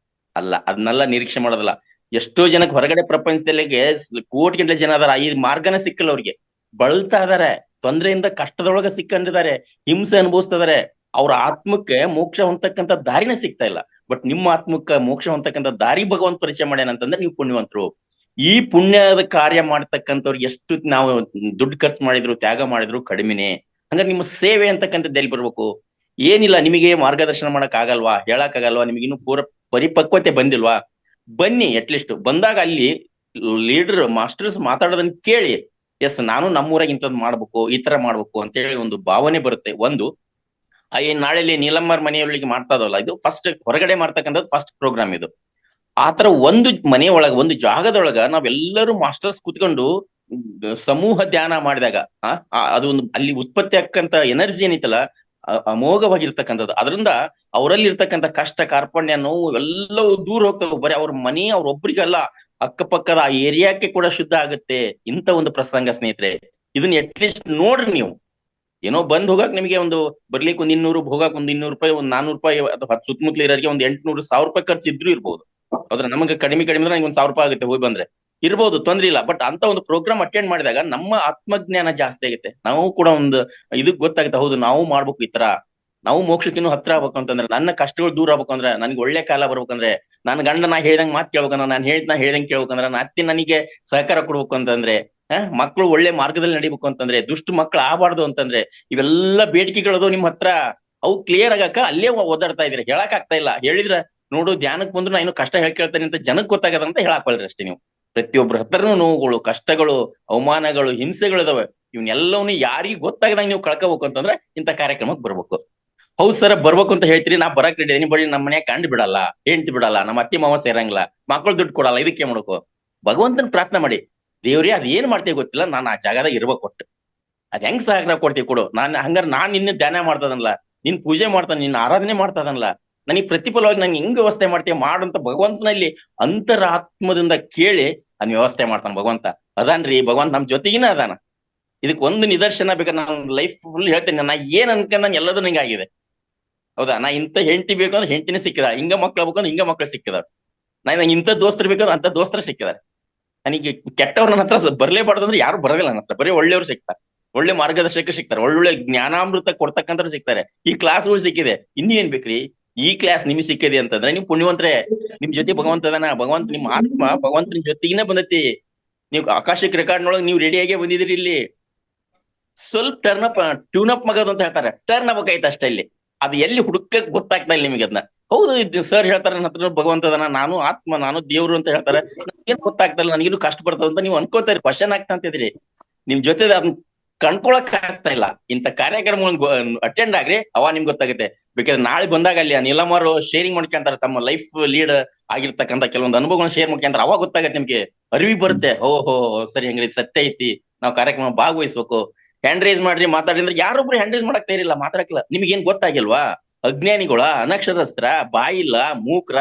ಅಲ್ಲ, ಅದನ್ನೆಲ್ಲ ನಿರೀಕ್ಷೆ ಮಾಡೋದಲ್ಲ. ಎಷ್ಟೋ ಜನಕ್ಕೆ ಹೊರಗಡೆ ಪ್ರಪಂಚದಲ್ಲಿ ಕೋಟಿಗಟ್ಟಲೆ ಜನ ಅದಾರ, ಈ ಮಾರ್ಗನ ಸಿಕ್ಕಲ್ಲ ಅವ್ರಿಗೆ. ಬಳಲ್ತಾ ಇದಾರೆ, ತೊಂದರೆಯಿಂದ ಕಷ್ಟದೊಳಗ ಸಿಕ್ಕೊಂಡಿದ್ದಾರೆ, ಹಿಂಸೆ ಅನುಭವಿಸ್ತಾ ಇದಾರೆ. ಅವ್ರ ಆತ್ಮಕ್ಕೆ ಮೋಕ್ಷ ಹೊಂದತಕ್ಕಂಥ ದಾರಿನೇ ಸಿಗ್ತಾ ಇಲ್ಲ. ಬಟ್ ನಿಮ್ಮ ಆತ್ಮಕ್ಕೆ ಮೋಕ್ಷ ಹೊಂದತಕ್ಕಂಥ ದಾರಿ ಭಗವಂತ ಪರಿಚಯ ಮಾಡ್ಯಾನಂತಂದ್ರೆ ನೀವು ಪುಣ್ಯವಂತರು. ಈ ಪುಣ್ಯದ ಕಾರ್ಯ ಮಾಡ್ತಕ್ಕಂಥವ್ರಿಗೆ ಎಷ್ಟು ನಾವು ದುಡ್ಡು ಖರ್ಚು ಮಾಡಿದ್ರು, ತ್ಯಾಗ ಮಾಡಿದ್ರು ಕಡಿಮೆನೆ. ಹಂಗಾರೆ ನಿಮ್ಮ ಸೇವೆ ಅಂತಕ್ಕಂಥದ್ದು ಎಲ್ಲಿ ಬರ್ಬೇಕು? ಏನಿಲ್ಲ, ನಿಮಗೆ ಮಾರ್ಗದರ್ಶನ ಮಾಡಕ್ ಆಗಲ್ವಾ, ಹೇಳಕ್ ಆಗಲ್ವಾ, ನಿಮ್ಗೆ ಇನ್ನು ಪೂರ ಪರಿಪಕ್ವತೆ ಬಂದಿಲ್ವಾ? ಬನ್ನಿ, ಅಟ್ಲೀಸ್ಟ್ ಬಂದಾಗ ಅಲ್ಲಿ ಲೀಡರ್ ಮಾಸ್ಟರ್ಸ್ ಮಾತಾಡೋದನ್ನ ಕೇಳಿ, ಎಸ್ ನಾನು ನಮ್ಮೂರಾಗ ಇಂಥದ್ದು ಮಾಡ್ಬೇಕು, ಈ ತರ ಮಾಡ್ಬೇಕು ಅಂತ ಹೇಳಿ ಒಂದು ಭಾವನೆ ಬರುತ್ತೆ. ಒಂದು ನಾಳೆಲ್ಲಿ ನೀಲಮ್ಮರ್ ಮನೆಯೊಳಗೆ ಮಾಡ್ತಾ ಇದವಲ್ಲ, ಇದು ಫಸ್ಟ್ ಹೊರಗಡೆ ಮಾಡ್ತಕ್ಕಂಥದ್ದು ಫಸ್ಟ್ ಪ್ರೋಗ್ರಾಮ್ ಇದು. ಆತರ ಒಂದು ಮನೆಯೊಳಗ, ಒಂದು ಜಾಗದೊಳಗ ನಾವೆಲ್ಲರೂ ಮಾಸ್ಟರ್ಸ್ ಕೂತ್ಕೊಂಡು ಸಮೂಹ ಧ್ಯಾನ ಮಾಡಿದಾಗ ಅದು ಒಂದು ಅಲ್ಲಿ ಉತ್ಪತ್ತಿ ಆಕ್ಕಂತ ಎನರ್ಜಿ ಏನೈತಲ್ಲ, ಅಮೋಘವಾಗಿರ್ತಕ್ಕಂಥದ್ದು. ಅದರಿಂದ ಅವರಲ್ಲಿ ಇರ್ತಕ್ಕಂಥ ಕಷ್ಟ, ಕಾರ್ಪಣ್ಯ, ನೋವು ಎಲ್ಲವೂ ದೂರ ಹೋಗ್ತವೆ. ಬರೀ ಅವ್ರ ಮನೆ ಅವ್ರೊಬ್ರಿಗಲ್ಲ, ಅಕ್ಕಪಕ್ಕದ ಆ ಏರಿಯಾಕ್ಕೆ ಕೂಡ ಶುದ್ಧ ಆಗುತ್ತೆ ಇಂಥ ಒಂದು ಪ್ರಸಂಗ ಸ್ನೇಹಿತರೆ. ಇದನ್ನ ಅಟ್ಲೀಸ್ಟ್ ನೋಡ್ರಿ ನೀವು. ಏನೋ ಬಂದ್ ಹೋಗಕ್ ನಿಮಗೆ ಒಂದು ಬರ್ಲಿಕ್ಕೆ ಒಂದ್ 200, ಹೋಗಕ್ ಒಂದ್ 200 ರೂಪಾಯಿ, ಒಂದ್ 400 ರೂಪಾಯಿ, ಅಥವಾ ಸುತ್ತಮುತ್ತಲ ಇರೋರಿಗೆ ಒಂದ್ 800-1000 ರೂಪಾಯಿ ಖರ್ಚು ಇದ್ರು ಇರ್ಬೋದು. ಆದ್ರೆ ನಮಗೆ ಕಡಿಮೆ ಅಂದ್ರೆ ನಂಗೆ ಒಂದ್ 1000 ರೂಪಾಯಿ ಆಗುತ್ತೆ ಹೋಗಿ ಬಂದ್ರೆ, ಇರ್ಬೋದು, ತೊಂದ್ರೆ ಇಲ್ಲ. ಬಟ್ ಅಂತ ಒಂದು ಪ್ರೋಗ್ರಾಮ್ ಅಟೆಂಡ್ ಮಾಡಿದಾಗ ನಮ್ಮ ಆತ್ಮಜ್ಞಾನ ಜಾಸ್ತಿ ಆಗುತ್ತೆ. ನಾವು ಕೂಡ ಒಂದು ಇದಕ್ ಗೊತ್ತಾಗುತ್ತೆ, ಹೌದು ನಾವು ಮಾಡ್ಬೇಕು ಈ ತರ, ನಾವು ಮೋಕ್ಷಕ್ಕಿನ್ನೂ ಹತ್ರ ಆಗ್ಬೇಕು ಅಂತಂದ್ರೆ, ನನ್ನ ಕಷ್ಟಗಳು ದೂರ ಆಗ್ಬೇಕು ಅಂದ್ರೆ, ನನ್ಗೆ ಒಳ್ಳೆ ಕಾಲ ಬರ್ಬೇಕಂದ್ರೆ, ನನ್ನ ಗಂಡ ನಾ ಹೇಳ್ದಂಗ್ ಮಾತು ಕೇಳ್ಬೇಕಂದ್ರೆ, ನಾನು ಹೇಳ್ದಂಗ್ ಕೇಳ್ಬೇಕಂದ್ರೆ, ನನ್ನ ಅತ್ತೆ ನನಗೆ ಸಹಕಾರ ಕೊಡ್ಬೇಕು ಅಂತಂದ್ರೆ, ಮಕ್ಕಳು ಒಳ್ಳೆ ಮಾರ್ಗದಲ್ಲಿ ನಡಿಬೇಕು ಅಂತಂದ್ರೆ, ದುಷ್ಟ ಮಕ್ಳು ಆಗಬಾರ್ದು ಅಂತಂದ್ರೆ, ಇವೆಲ್ಲ ಬೇಡಿಕೆಗಳದು ನಿಮ್ ಹತ್ರ. ಅವು ಕ್ಲಿಯರ್ ಆಗಕ್ಕ ಅಲ್ಲೇ ಓದಾಡ್ತಾ ಇದ್ರೆ ಹೇಳಕ್ ಆಗ್ತಾ ಇಲ್ಲ. ಹೇಳಿದ್ರ ನೋಡು, ಧ್ಯಾನಕ್ ಬಂದ್ರು ನಾ ಏನು ಕಷ್ಟ ಹೇಳ್ಕೇಳ್ತೇನೆ ಅಂತ ಜನಕ್ ಗೊತ್ತಾಗದಂತ ಹೇಳಾಕೊಳ್ರಿ ಅಷ್ಟೇ ನೀವು. ಪ್ರತಿಯೊಬ್ಬರ ಹತ್ರನೂ ನೋವುಗಳು, ಕಷ್ಟಗಳು, ಅವಮಾನಗಳು, ಹಿಂಸೆಗಳು ಇದಾವೆ. ಇವನ್ನೆಲ್ಲವನ್ನೂ ಯಾರಿಗೂ ಗೊತ್ತಾಗದಂಗ ನೀವು ಕಳ್ಕೋಬೇಕು ಅಂತಂದ್ರೆ ಇಂಥ ಕಾರ್ಯಕ್ರಮಕ್ಕೆ ಬರ್ಬೇಕು. ಹೌದ್ ಸರ, ಬರ್ಬೇಕು ಅಂತ ಹೇಳ್ತೀರಿ, ನಾ ಬರಕ್ ರೆಡಿ ಇದೀನಿ, ಬರೀ ನಮ್ಮ ಮನ್ಯಾಗ ಕಂಡು ಬಿಡಲ್ಲ, ಹೆಂಡ್ತಿ ಬಿಡಲ್ಲ, ನಮ್ಮ ಅತ್ತಿ ಮಾವ ಸೇರಂಗಿಲ್ಲ, ಮಕ್ಕಳು ದುಡ್ಡು ಕೊಡಲ್ಲ, ಇದಕ್ಕೆ ಮಾಡ್ಬೇಕು. ಭಗವಂತನ ಪ್ರಾರ್ಥನೆ ಮಾಡಿ, ದೇವ್ರಿ ಅದ್ ಏನ್ ಮಾಡ್ತೀವಿ ಗೊತ್ತಿಲ್ಲ, ನಾನು ಆ ಜಾಗದಾಗ ಇರ್ಬೇಕು. ಒಟ್ಟು ಅದ್ ಹೆಂಗ್ ಸಹಕಾರ ಕೊಡ್ತೀವಿ ಕೊಡು. ಹಂಗಾರೆ ನಾನ್ ನಿನ್ನ ಧ್ಯಾನ ಮಾಡ್ತದನ್ಲ, ನಿನ್ ಪೂಜೆ ಮಾಡ್ತಾನೆ, ನಿನ್ನ ಆರಾಧನೆ ಮಾಡ್ತದನ್ಲ, ನನಗೆ ಪ್ರತಿಫಲವಾಗಿ ನಂಗೆ ಹೆಂಗ್ ವ್ಯವಸ್ಥೆ ಮಾಡ್ತೀವಿ ಮಾಡಂತ ಭಗವಂತನಲ್ಲಿ ಅಂತರಾತ್ಮದಿಂದ ಕೇಳಿ ಅದ್ ವ್ಯವಸ್ಥೆ ಮಾಡ್ತಾನ ಭಗವಂತ. ಅದಾನ್ರಿ ಭಗವಂತ ನಮ್ ಜೊತೆಗಿನ ಅದಾನ. ಇದಕ್ ಒಂದು ನಿದರ್ಶನ ಬೇಕಾದ್ರೆ ನಾನು ಲೈಫ್ ಫುಲ್ ಹೇಳ್ತೇನೆ. ನಾ ಏನ್ ಅನ್ಕೊಂಡ್ ನಾನು ಎಲ್ಲದೂ ಹಿಂಗಾಗಿದೆ. ಹೌದಾ, ನಾ ಇಂಥ ಹೆಂಡತಿ ಬೇಕಂದ್ರೆ ಹೆಂಡತಿನೇ ಸಿಕ್ಕಿದ, ಹಿಂಗ ಮಕ್ಳು ಆಗ್ಬೇಕಂದ್ರೆ ಹಿಂಗ ಮಕ್ಳು ಸಿಕ್ಕಿದ. ನಂಗೆ ಇಂಥ ದೋಸ್ತರು ಬೇಕಾದ್ರೆ ಅಂತ ದೋಸ್ತರ ಸಿಕ್ಕಿದ್ದಾರೆ. ನನಗೆ ಕೆಟ್ಟವ್ರ ನನ್ನ ಹತ್ರ ಬರ್ಲೇಬಾರ್ದು ಅಂದ್ರೆ ಯಾರು ಬರೋದಿಲ್ಲ ನನ್ನ ಹತ್ರ. ಬರೀ ಒಳ್ಳೆಯವ್ರು ಸಿಗ್ತಾರೆ, ಒಳ್ಳೆ ಮಾರ್ಗದರ್ಶಕ ಸಿಗ್ತಾರೆ, ಒಳ್ಳೊಳ್ಳೆ ಜ್ಞಾನಾಮೃತ ಕೊಡ್ತಕ್ಕಂಥವ್ರು ಸಿಗ್ತಾರೆ. ಈ ಕ್ಲಾಸ್ಗಳು ಸಿಕ್ಕಿದೆ, ಇನ್ನೇನ್ ಬೇಕ್ರಿ? ಈ ಕ್ಲಾಸ್ ನಿಮ್ಗೆ ಸಿಕ್ಕಿದೆ ಅಂತಂದ್ರೆ ನೀವು ಪುಣ್ಯವಂತ್ರೆ. ನಿಮ್ ಜೊತೆ ಭಗವಂತ ಅದಾನ. ಭಗವಂತ ನಿಮ್ಮ ಆತ್ಮ ಭಗವಂತನ ಜೊತೆಗಿನ ಬಂದೈತಿ. ನೀವು ಆಕಾಶಕ್ಕೆ ರೆಕಾರ್ಡ್ನೊಳಗೆ ನೀವು ರೆಡಿಯಾಗೇ ಬಂದಿದ್ರಿ. ಇಲ್ಲಿ ಸ್ವಲ್ಪ ಟ್ಯೂನ್ ಅಪ್ ಮಗದು ಅಂತ ಹೇಳ್ತಾರೆ, ಟರ್ನ್ ಆಗ್ಬೇಕಾಯ್ತು ಅಷ್ಟೇ. ಇಲ್ಲಿ ಅದು ಎಲ್ಲಿ ಹುಡುಕಕ್ ಗೊತ್ತಾಗ್ತಾ ಇಲ್ಲ ನಿಮಗೆ ಅದನ್ನ. ಹೌದು, ಸರ್ ಹೇಳ್ತಾರೆ ನನ್ನ ಹತ್ರ ಭಗವಂತ ಅದಾನ, ನಾನು ಆತ್ಮ, ನಾನು ದೇವ್ರು ಅಂತ ಹೇಳ್ತಾರೆ. ನನಗೇನು ಗೊತ್ತಾಗ್ತಾ ಇಲ್ಲ, ನನಗೇನು ಕಷ್ಟ ಬರ್ತದ ಅಂತ ನೀವು ಅನ್ಕೋತಾರೆ, ಕ್ವಶನ್ ಆಗ್ತಾ ಅಂತಿದ್ರಿ. ನಿಮ್ ಜೊತೆ ಅದನ್ನ ಕಣ್ಕೊಳಕ್ ಆಗ್ತಾ ಇಲ್ಲ. ಇಂಥ ಕಾರ್ಯಕ್ರಮ ಅಟೆಂಡ್ ಆಗ್ರಿ, ಅವ ನಿಮ್ಗೆ ಗೊತ್ತಾಗುತ್ತೆ. ಬೇಕಾದ್ರೆ ನಾಳೆ ಬಂದಾಗ ಅಲ್ಲಿ ನೀಲಮ್ಮರು ಶೇರಿಂಗ್ ಮಾಡ್ಕೊಂತಾರೆ, ತಮ್ಮ ಲೈಫ್ ಲೀಡ್ ಆಗಿರ್ತಕ್ಕಂಥ ಕೆಲವೊಂದು ಅನುಭವಗಳನ್ನ ಶೇರ್ ಮಾಡ್ಕೊಂತಾರೆ. ಅವಾಗ ಗೊತ್ತಾಗತ್ತೆ ನಿಮ್ಗೆ, ಅರಿವಿ ಬರುತ್ತೆ. ಓಹೋ ಸರಿ, ಹಂಗ್ರಿ ಸತ್ಯ ಐತಿ, ನಾವು ಕಾರ್ಯಕ್ರಮ ಭಾಗವಹಿಸ್ಬೇಕು. ಹ್ಯಾಂಡ್ ರೈಸ್ ಮಾಡ್ರಿ, ಮಾತಾಡ್ರಿ ಅಂದ್ರೆ ಯಾರೊಬ್ರು ಹ್ಯಾಂಡ್ ರೈಸ್ ಮಾಡಕ್ ತಯಾರಿಲ್ಲ, ಮಾತಾಡಕ್ಕಿಲ್ಲ. ನಿಮ್ಗೇನ್ ಗೊತ್ತಾಗಿಲ್ವಾ? ಅಜ್ಞಾನಿಗಳ, ಅನಕ್ಷರಸ್ತ್ರ, ಬಾಯಿಲ್ಲ, ಮೂಕ್ರ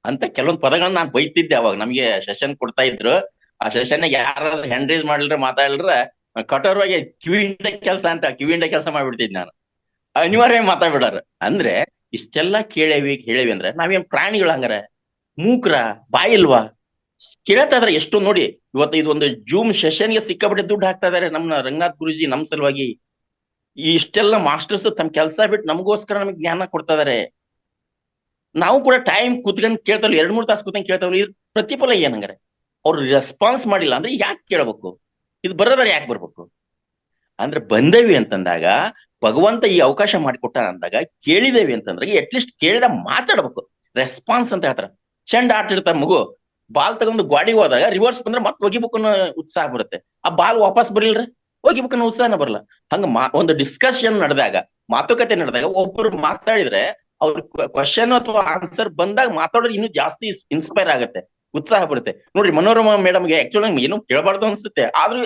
ಅಂತ ಕೆಲವೊಂದು ಪದಗಳನ್ನ ನಾನು ಬೈತಿದ್ದೆ ಅವಾಗ. ನಮ್ಗೆ ಸೆಷನ್ ಕೊಡ್ತಾ ಇದ್ರು. ಆ ಸೆಷನ್ ಯಾರು ಹ್ಯಾಂಡ್ ರೈಸ್ ಮಾಡ್ಲಿರ ಮಾತಾಡ್ಲಿರ ಕಠೋರವಾಗಿ ಕಿವಿಂಡ ಕೆಲಸ ಅಂತ ಕಿವಿಂಡ ಕೆಲಸ ಮಾಡ್ಬಿಡ್ತಿದ್ ನಾನು. ಅನಿವಾರ್ಯ ಮಾತಾಡ್ಬಿಡಾರ. ಅಂದ್ರೆ ಇಷ್ಟೆಲ್ಲಾ ಕೇಳೇವಿ ಅಂದ್ರೆ ನಾವೇನ್ ಪ್ರಾಣಿಗಳ ಹಂಗಾರ? ಮೂಕ್ರ, ಬಾಯಿಲ್ವಾ? ಕೇಳ್ತಾ ಇದಾರೆ ಎಷ್ಟು ನೋಡಿ. ಇವತ್ತು ಇದೊಂದು ಜೂಮ್ ಸೆಷನ್ಗೆ ಸಿಕ್ಕಾಪಟ್ಟೆ ದುಡ್ಡು ಹಾಕ್ತಾ ಇದಾರೆ ನಮ್ಮ ರಂಗನಾಥ್ ಗುರುಜಿ ನಮ್ ಸಲುವಾಗಿ. ಈ ಇಷ್ಟೆಲ್ಲ ಮಾಸ್ಟರ್ಸ್ ತಮ್ಮ ಕೆಲಸ ಬಿಟ್ಟು ನಮಗೋಸ್ಕರ ನಮಗೆ ಜ್ಞಾನ ಕೊಡ್ತಾ ಇದಾರೆ. ನಾವು ಕೂಡ ಟೈಮ್ ಕುತ್ಕೊಂಡ್ ಕೇಳ್ತಾವ್ರಿ, 2-3 ತಾಸು ಕುತ್ಕೊಂಡ್ ಕೇಳ್ತಾವ್ರಿ. ಪ್ರತಿಫಲ ಏನಂಗಾರೆ? ಅವ್ರು ರೆಸ್ಪಾನ್ಸ್ ಮಾಡಿಲ್ಲ ಅಂದ್ರೆ ಯಾಕೆ ಕೇಳ್ಬೇಕು? ಇದು ಬರೋದಾರೆ ಯಾಕೆ ಬರ್ಬೇಕು? ಅಂದ್ರೆ ಬಂದೇವಿ ಅಂತಂದಾಗ ಭಗವಂತ ಈ ಅವಕಾಶ ಮಾಡಿಕೊಟ್ಟ ಅಂದಾಗ ಕೇಳಿದೇವಿ ಅಂತಂದ್ರೆ ಅಟ್ಲೀಸ್ಟ್ ಕೇಳಿದ ಮಾತಾಡ್ಬೇಕು. ರೆಸ್ಪಾನ್ಸ್ ಅಂತ ಹೇಳ್ತಾರ. ಚೆಂಡ ಆಟ ಇರ್ತಾರ, ಮಗು ಬಾಲ್ ತಗೊಂಡು ಗಾಡಿಗೆ ಹೋದಾಗ ರಿವರ್ಸ್ ಬಂದ್ರೆ ಮತ್ತೆ ಒಗಿಬೇಕು ಅನ್ನೋ ಉತ್ಸಾಹ ಬರುತ್ತೆ. ಆ ಬಾಲ್ ವಾಪಸ್ ಬರಲಿಲ್ರೆ ಹೋಗಿಬೇಕು ಅನ್ನೋ ಉತ್ಸಾಹನ ಬರಲ್ಲ. ಹಂಗ ಒಂದು ಡಿಸ್ಕಷನ್ ನಡೆದಾಗ, ಮಾತುಕತೆ ನಡೆದಾಗ ಒಬ್ಬರು ಮಾತಾಡಿದ್ರೆ ಅವ್ರ ಕ್ವಶನ್ ಅಥವಾ ಆನ್ಸರ್ ಬಂದಾಗ ಮಾತಾಡೋರು ಇನ್ನೂ ಜಾಸ್ತಿ ಇನ್ಸ್ಪೈರ್ ಆಗುತ್ತೆ, ಉತ್ಸಾಹ ಬರುತ್ತೆ. ನೋಡ್ರಿ ಮನೋರಮಾ ಮೇಡಮ್ಗೆ ಆಕ್ಚುಲಿ ನಂಗೆ ಏನು ಕೇಳಬಾರ್ದು ಅನ್ಸುತ್ತೆ, ಆದ್ರೂ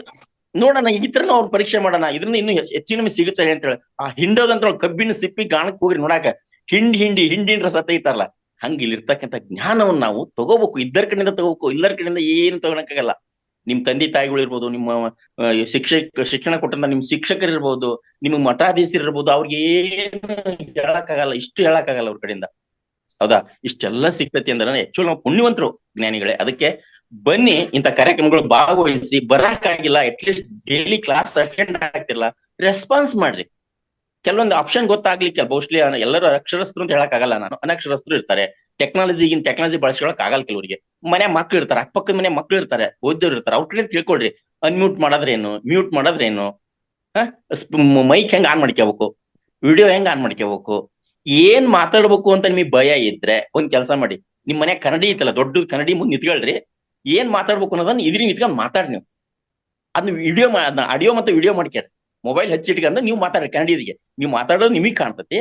ನೋಡೋಣ ಈ ತರ ಅವ್ರು ಪರೀಕ್ಷೆ ಮಾಡೋಣ, ಇದನ್ನ ಇನ್ನೂ ಹೆಚ್ಚಿನ ನಮಗೆ ಸಿಗುತ್ತೆ ಅಂತ ಹೇಳಿ. ಆ ಹಿಂಡೋದಂತ ಕಬ್ಬಿನ ಸಿಪ್ಪಿ ಗಾಣಕ್ ಹೋಗ್ರಿ ನೋಡಾಕ, ಹಿಂಡಿನ ಸತ್ತ ಐತಾರಲ್ಲ, ಹಂಗ ಇಲ್ಲಿರ್ತಕ್ಕಂಥ ಜ್ಞಾನವನ್ನ ನಾವು ತಗೋಬೇಕು. ಇದ್ದರ ಕಡೆಯಿಂದ ತಗೋಬೇಕು, ಇಲ್ಲರ ಕಡೆಯಿಂದ ಏನು ತಗೊಳಕ್ಕಾಗಲ್ಲ. ನಿಮ್ ತಂದೆ ತಾಯಿಗಳು ಇರ್ಬೋದು, ನಿಮ್ಮ ಶಿಕ್ಷಣ ಕೊಟ್ಟಂತ ನಿಮ್ ಶಿಕ್ಷಕರು ಇರ್ಬೋದು, ನಿಮ್ಗೆ ಮಠಾಧೀಶರು ಇರ್ಬೋದು, ಅವ್ರಿಗೆ ಏನು ಹೇಳಕ್ಕಾಗಲ್ಲ, ಇಷ್ಟು ಹೇಳಕ್ಕಾಗಲ್ಲ ಅವ್ರ ಕಡೆಯಿಂದ. ಹೌದಾ? ಇಷ್ಟೆಲ್ಲ ಸಿಗ್ತತಿ ಅಂದ್ರೆ ಆಕ್ಚುಲಿ ನಾವು ಪುಣ್ಯವಂತರು ಜ್ಞಾನಿಗಳೇ. ಅದಕ್ಕೆ ಬನ್ನಿ, ಇಂಥ ಕಾರ್ಯಕ್ರಮಗಳು ಭಾಗವಹಿಸಿ. ಬರಕ್ಕಾಗಿಲ್ಲ, ಅಟ್ಲೀಸ್ಟ್ ಡೈಲಿ ಕ್ಲಾಸ್ ಅಟೆಂಡ್ ಆಗ್ತಿಲ್ಲ, ರೆಸ್ಪಾನ್ಸ್ ಮಾಡ್ರಿ. ಕೆಲವೊಂದು ಆಪ್ಷನ್ ಗೊತ್ತಾಗ್ಲಿಕ್ಕೆ ಮೋಸ್ಟ್ಲಿ ಎಲ್ಲರೂ ಅಕ್ಷರಸ್ಥರು ಅಂತ ಹೇಳಕ್ ಆಗಲ್ಲ. ನಾನು ಅನಕ್ಷರಸ್ಥರು ಇರ್ತಾರೆ, ಟೆಕ್ನಾಲಜಿ ಬಳಸ್ಕೊಳಕ್ ಆಗಲ್ಲ ಕೆಲವರಿಗೆ. ಮನೆ ಮಕ್ಳು ಇರ್ತಾರೆ, ಅಕ್ಕಪಕ್ಕದ ಮನೆ ಮಕ್ಳು ಇರ್ತಾರೆ, ಓದೋರು ಇರ್ತಾರೆ. ಅವ್ರ ಕಡೆ ತಿಳ್ಕೊಳ್ರಿ, ಅನ್ಮ್ಯೂಟ್ ಮಾಡೋದ್ರೇನು, ಮ್ಯೂಟ್ ಮಾಡೋದ್ರೇನು, ಮೈಕ್ ಹೆಂಗ್ ಆನ್ ಮಾಡ್ಕೋಬೇಕು, ವಿಡಿಯೋ ಹೆಂಗ್ ಆನ್ ಮಾಡ್ಕೋಬೇಕು, ಏನ್ ಮಾತಾಡ್ಬೇಕು ಅಂತ ನಿಮಗೆ ಭಯ ಇದ್ರೆ ಒಂದ್ ಕೆಲಸ ಮಾಡಿ. ನಿಮ್ ಮನೆ ಕನ್ನಡಿ ಐತಲ್ಲ, ದೊಡ್ಡ ಕನ್ನಡಿ ಮುಂದೆ ನಿಂತ್ಕೊಳ್ರಿ. ಏನ್ ಮಾತಾಡ್ಬೇಕು ಅನ್ನೋದನ್ನ ಇದ್ರಿ ನಿಂತ್ಕೊಂಡ್ ಮಾತಾಡ್ರಿ. ನೀವು ಅದನ್ನ ಆಡಿಯೋ ಮತ್ತೆ ವಿಡಿಯೋ ಮಾಡ್ಕ್ಯಾರ, ಮೊಬೈಲ್ ಹಚ್ಚಿಟ್ಕಂದ್ರೆ ನೀವು ಮಾತಾಡ್ರಿ. ಕನ್ನಡಿಗರಿಗೆ ನೀವು ಮಾತಾಡೋದು ನಿಮಗ್ ಕಾಣ್ತತಿ.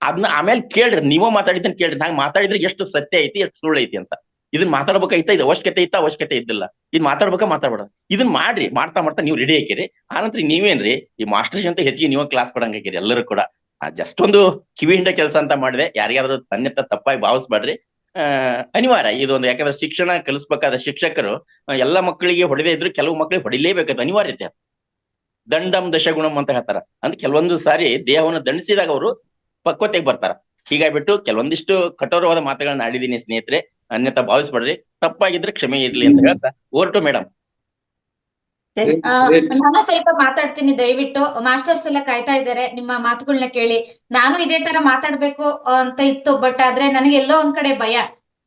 ಅದನ್ನ ಆಮೇಲೆ ಕೇಳ್ರಿ, ನೀವ ಮಾತಾಡಿದ್ದನ್ನ ಕೇಳ್ರಿ. ನಂಗೆ ಮಾತಾಡಿದ್ರೆ ಎಷ್ಟು ಸತ್ಯ ಐತಿ, ಎಷ್ಟು ಸುಳ್ಳು ಐತಿ ಅಂತ. ಇದನ್ನ ಮಾತಾಡ್ಬೇಕಾಯ್ತಾ, ಇದು ಅವಶ್ಯಕತೆ ಇದ್ದಿಲ್ಲ, ಇದ್ ಮಾತಾಡ್ಬೇಡ. ಇದನ್ನ ಮಾಡ್ರಿ. ಮಾಡ್ತಾ ನೀವು ರೆಡಿ ಹಾಕಿರಿ. ಆನಂತರ ನೀವೇನ್ರಿ ಈ ಮಾಸ್ಟರ್ಸ್ ಅಂತ ಹೆಚ್ಚಿಗೆ ನೀವು ಕ್ಲಾಸ್ ಕೊಡಂಗ್ ಹಾಕಿರಿ ಎಲ್ಲರೂ ಕೂಡ. ಜಸ್ಟ್ ಒಂದು ಕಿವಿ ಹಿಂಡ ಕೆಲಸ ಅಂತ ಮಾಡಿದೆ. ಯಾರಿಗಾದ್ರೂ ತನ್ನೆತ್ತ ತಪ್ಪಾಗಿ ಭಾವಿಸ್ಬೇಡ್ರಿ. ಅನಿವಾರ್ಯ ಇದೊಂದು. ಯಾಕಂದ್ರೆ ಶಿಕ್ಷಣ ಕಲಿಸ್ಬೇಕಾದ್ರೆ ಶಿಕ್ಷಕರು ಎಲ್ಲ ಮಕ್ಕಳಿಗೆ ಹೊಡೆದೇ ಇದ್ರು, ಕೆಲವು ಮಕ್ಕಳಿಗೆ ಹೊಡಿಲೇಬೇಕಾದ ಅನಿವಾರ್ಯತೆ. ದಂಡಂ ದಶಗುಣಂ ಅಂತ ಹೇಳ್ತಾರ. ಅಂದ್ರೆ ಕೆಲವೊಂದು ಸಾರಿ ದೇಹವನ್ನು ದಂಡಿಸಿದಾಗ ಅವರು ಪಕ್ವತೆಗೆ ಬರ್ತಾರ. ಹೀಗಾಗ್ಬಿಟ್ಟು ಕೆಲವೊಂದಿಷ್ಟು ಕಠೋರವಾದ ಮಾತುಗಳನ್ನ ಆಡಿದೀನಿ ಸ್ನೇಹಿತರೆ, ಅನ್ಯತಾ ಭಾವಿಸ್ಬೇಡ್ರಿ. ತಪ್ಪಾಗಿದ್ರೆ ಕ್ಷಮೆ ಇರ್ಲಿ ಅಂತ ಹೇಳ್ತಾ ಹೊರಟು ಮೇಡಮ್. ನಾನು ಸ್ವಲ್ಪ ಮಾತಾಡ್ತೀನಿ, ದಯವಿಟ್ಟು. ಮಾಸ್ಟರ್ಸ್ ಎಲ್ಲ ಕಾಯ್ತಾ ಇದ್ದಾರೆ ನಿಮ್ಮ ಮಾತುಗಳನ್ನ ಕೇಳಿ. ನಾನು ಇದೇ ತರ ಮಾತಾಡ್ಬೇಕು ಅಂತ ಇತ್ತು, ಬಟ್ ಆದ್ರೆ ನನಗೆ ಎಲ್ಲೋ ಒಂದ್ ಕಡೆ ಭಯ.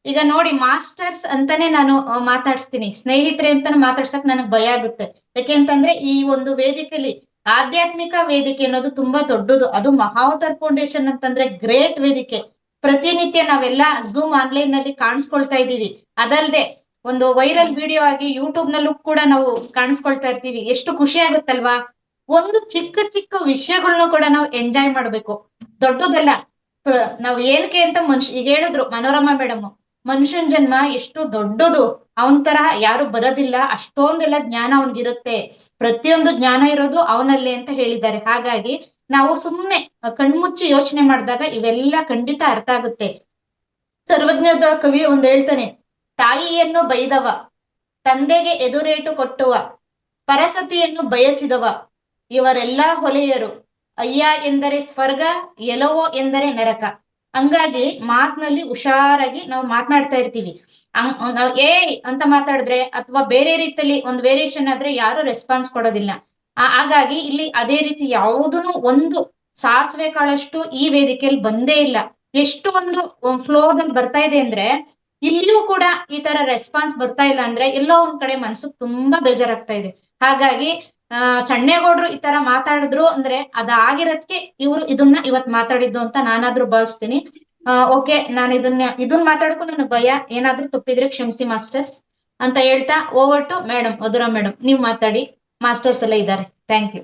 ಈಗ ನೋಡಿ, ಮಾಸ್ಟರ್ಸ್ ಅಂತಾನೆ ನಾನು ಮಾತಾಡ್ಸ್ತೀನಿ, ಸ್ನೇಹಿತರೆ ಅಂತಾನೆ ಮಾತಾಡ್ಸಕ್ ನನಗ್ ಭಯ ಆಗುತ್ತೆ. ಯಾಕೆಂತಂದ್ರೆ ಈ ಒಂದು ವೇದಿಕೆಯಲ್ಲಿ ಆಧ್ಯಾತ್ಮಿಕ ವೇದಿಕೆ ಅನ್ನೋದು ತುಂಬಾ ದೊಡ್ಡದು. ಅದು ಮಹಾವತಾರ್ ಫೌಂಡೇಶನ್ ಅಂತಂದ್ರೆ ಗ್ರೇಟ್ ವೇದಿಕೆ. ಪ್ರತಿನಿತ್ಯ ನಾವೆಲ್ಲ ಝೂಮ್ ಆನ್ಲೈನ್ ನಲ್ಲಿ ಕಾಣಿಸ್ಕೊಳ್ತಾ ಇದೀವಿ. ಅದಲ್ದೆ ಒಂದು ವೈರಲ್ ವಿಡಿಯೋ ಆಗಿ ಯೂಟ್ಯೂಬ್ ನಲ್ಲೂ ಕೂಡ ನಾವು ಕಾಣಿಸ್ಕೊಳ್ತಾ ಇರ್ತೀವಿ. ಎಷ್ಟು ಖುಷಿ ಆಗುತ್ತಲ್ವಾ? ಒಂದು ಚಿಕ್ಕ ಚಿಕ್ಕ ವಿಷಯಗಳನ್ನ ಕೂಡ ನಾವು ಎಂಜಾಯ್ ಮಾಡ್ಬೇಕು, ದೊಡ್ಡದಲ್ಲ. ನಾವ್ ಏನಕ್ಕೆ ಅಂತ ಈಗ ಹೇಳಿದ್ರು ಮನೋರಮಾ ಮೇಡಮ್, ಮನುಷ್ಯನ್ ಜನ್ಮ ಎಷ್ಟು ದೊಡ್ಡದು, ಅವನ್ ತರ ಯಾರು ಬರೋದಿಲ್ಲ, ಅಷ್ಟೊಂದೆಲ್ಲ ಜ್ಞಾನ ಅವನ್ಗಿರುತ್ತೆ, ಪ್ರತಿಯೊಂದು ಜ್ಞಾನ ಇರೋದು ಅವನಲ್ಲಿ ಅಂತ ಹೇಳಿದ್ದಾರೆ. ಹಾಗಾಗಿ ನಾವು ಸುಮ್ನೆ ಕಣ್ಮುಚ್ಚಿ ಯೋಚನೆ ಮಾಡಿದಾಗ ಇವೆಲ್ಲ ಖಂಡಿತ ಅರ್ಥ ಆಗುತ್ತೆ. ಸರ್ವಜ್ಞದ ಕವಿ ಒಂದ್ ಹೇಳ್ತಾನೆ, ತಾಯಿಯನ್ನು ಬೈದವ, ತಂದೆಗೆ ಎದುರೇಟು ಕೊಟ್ಟುವ, ಪರಸತಿಯನ್ನು ಬಯಸಿದವ, ಇವರೆಲ್ಲ ಹೊಲೆಯರು. ಅಯ್ಯ ಎಂದರೆ ಸ್ವರ್ಗ, ಎಲವೋ ಎಂದರೆ ನರಕ. ಹಂಗಾಗಿ ಮಾತಿನಲ್ಲಿ ಹುಷಾರಾಗಿ ನಾವು ಮಾತನಾಡ್ತಾ ಇರ್ತೀವಿ. ನಾವು ಏ ಅಂತ ಮಾತಾಡಿದ್ರೆ ಅಥವಾ ಬೇರೆ ರೀತಿಯಲ್ಲಿ ಒಂದು ವೇರಿಯೇಷನ್ ಆದ್ರೆ ಯಾರು ರೆಸ್ಪಾನ್ಸ್ ಕೊಡೋದಿಲ್ಲ. ಹಾಗಾಗಿ ಇಲ್ಲಿ ಅದೇ ರೀತಿ ಯಾವುದನ್ನು ಒಂದು ಸಾಸಿವೆ ಕಾಳಷ್ಟು ಈ ವೇದಿಕೆಯಲ್ಲಿ ಬಂದೇ ಇಲ್ಲ. ಎಷ್ಟು ಒಂದು ಫ್ಲೋದಲ್ಲಿ ಬರ್ತಾ ಇದೆ ಅಂದ್ರೆ ಇಲ್ಲಿಯೂ ಕೂಡ ಈ ತರ ರೆಸ್ಪಾನ್ಸ್ ಬರ್ತಾ ಇಲ್ಲ ಅಂದ್ರೆ ಎಲ್ಲೋ ಒಂದ್ ಕಡೆ ಮನ್ಸಿಗೆ ತುಂಬಾ ಬೇಜಾರಾಗ್ತಾ ಇದೆ. ಹಾಗಾಗಿ ಸಣ್ಣೇಗೌಡ್ರು ಈ ತರ ಮಾತಾಡಿದ್ರು ಅಂದ್ರೆ ಅದಾಗಿರೋದಕ್ಕೆ ಇವ್ರು ಇದನ್ನ ಇವತ್ ಮಾತಾಡಿದ್ದು ಅಂತ ನಾನಾದ್ರೂ ಭಾವಿಸ್ತೀನಿ. ಓಕೆ, ನಾನು ಇದನ್ನ ಮಾತಾಡಕ್ಕೂ ನನಗೆ ಭಯ, ಏನಾದ್ರೂ ತಪ್ಪಿದ್ರೆ ಕ್ಷಮಿಸಿ ಮಾಸ್ಟರ್ಸ್ ಅಂತ ಹೇಳ್ತಾ over to madam Madhura madam, ನೀವ್ ಮಾತಾಡಿ. ಮಾಸ್ಟರ್ಸ್ ಎಲ್ಲ ಇದ್ದಾರೆ. Thank you.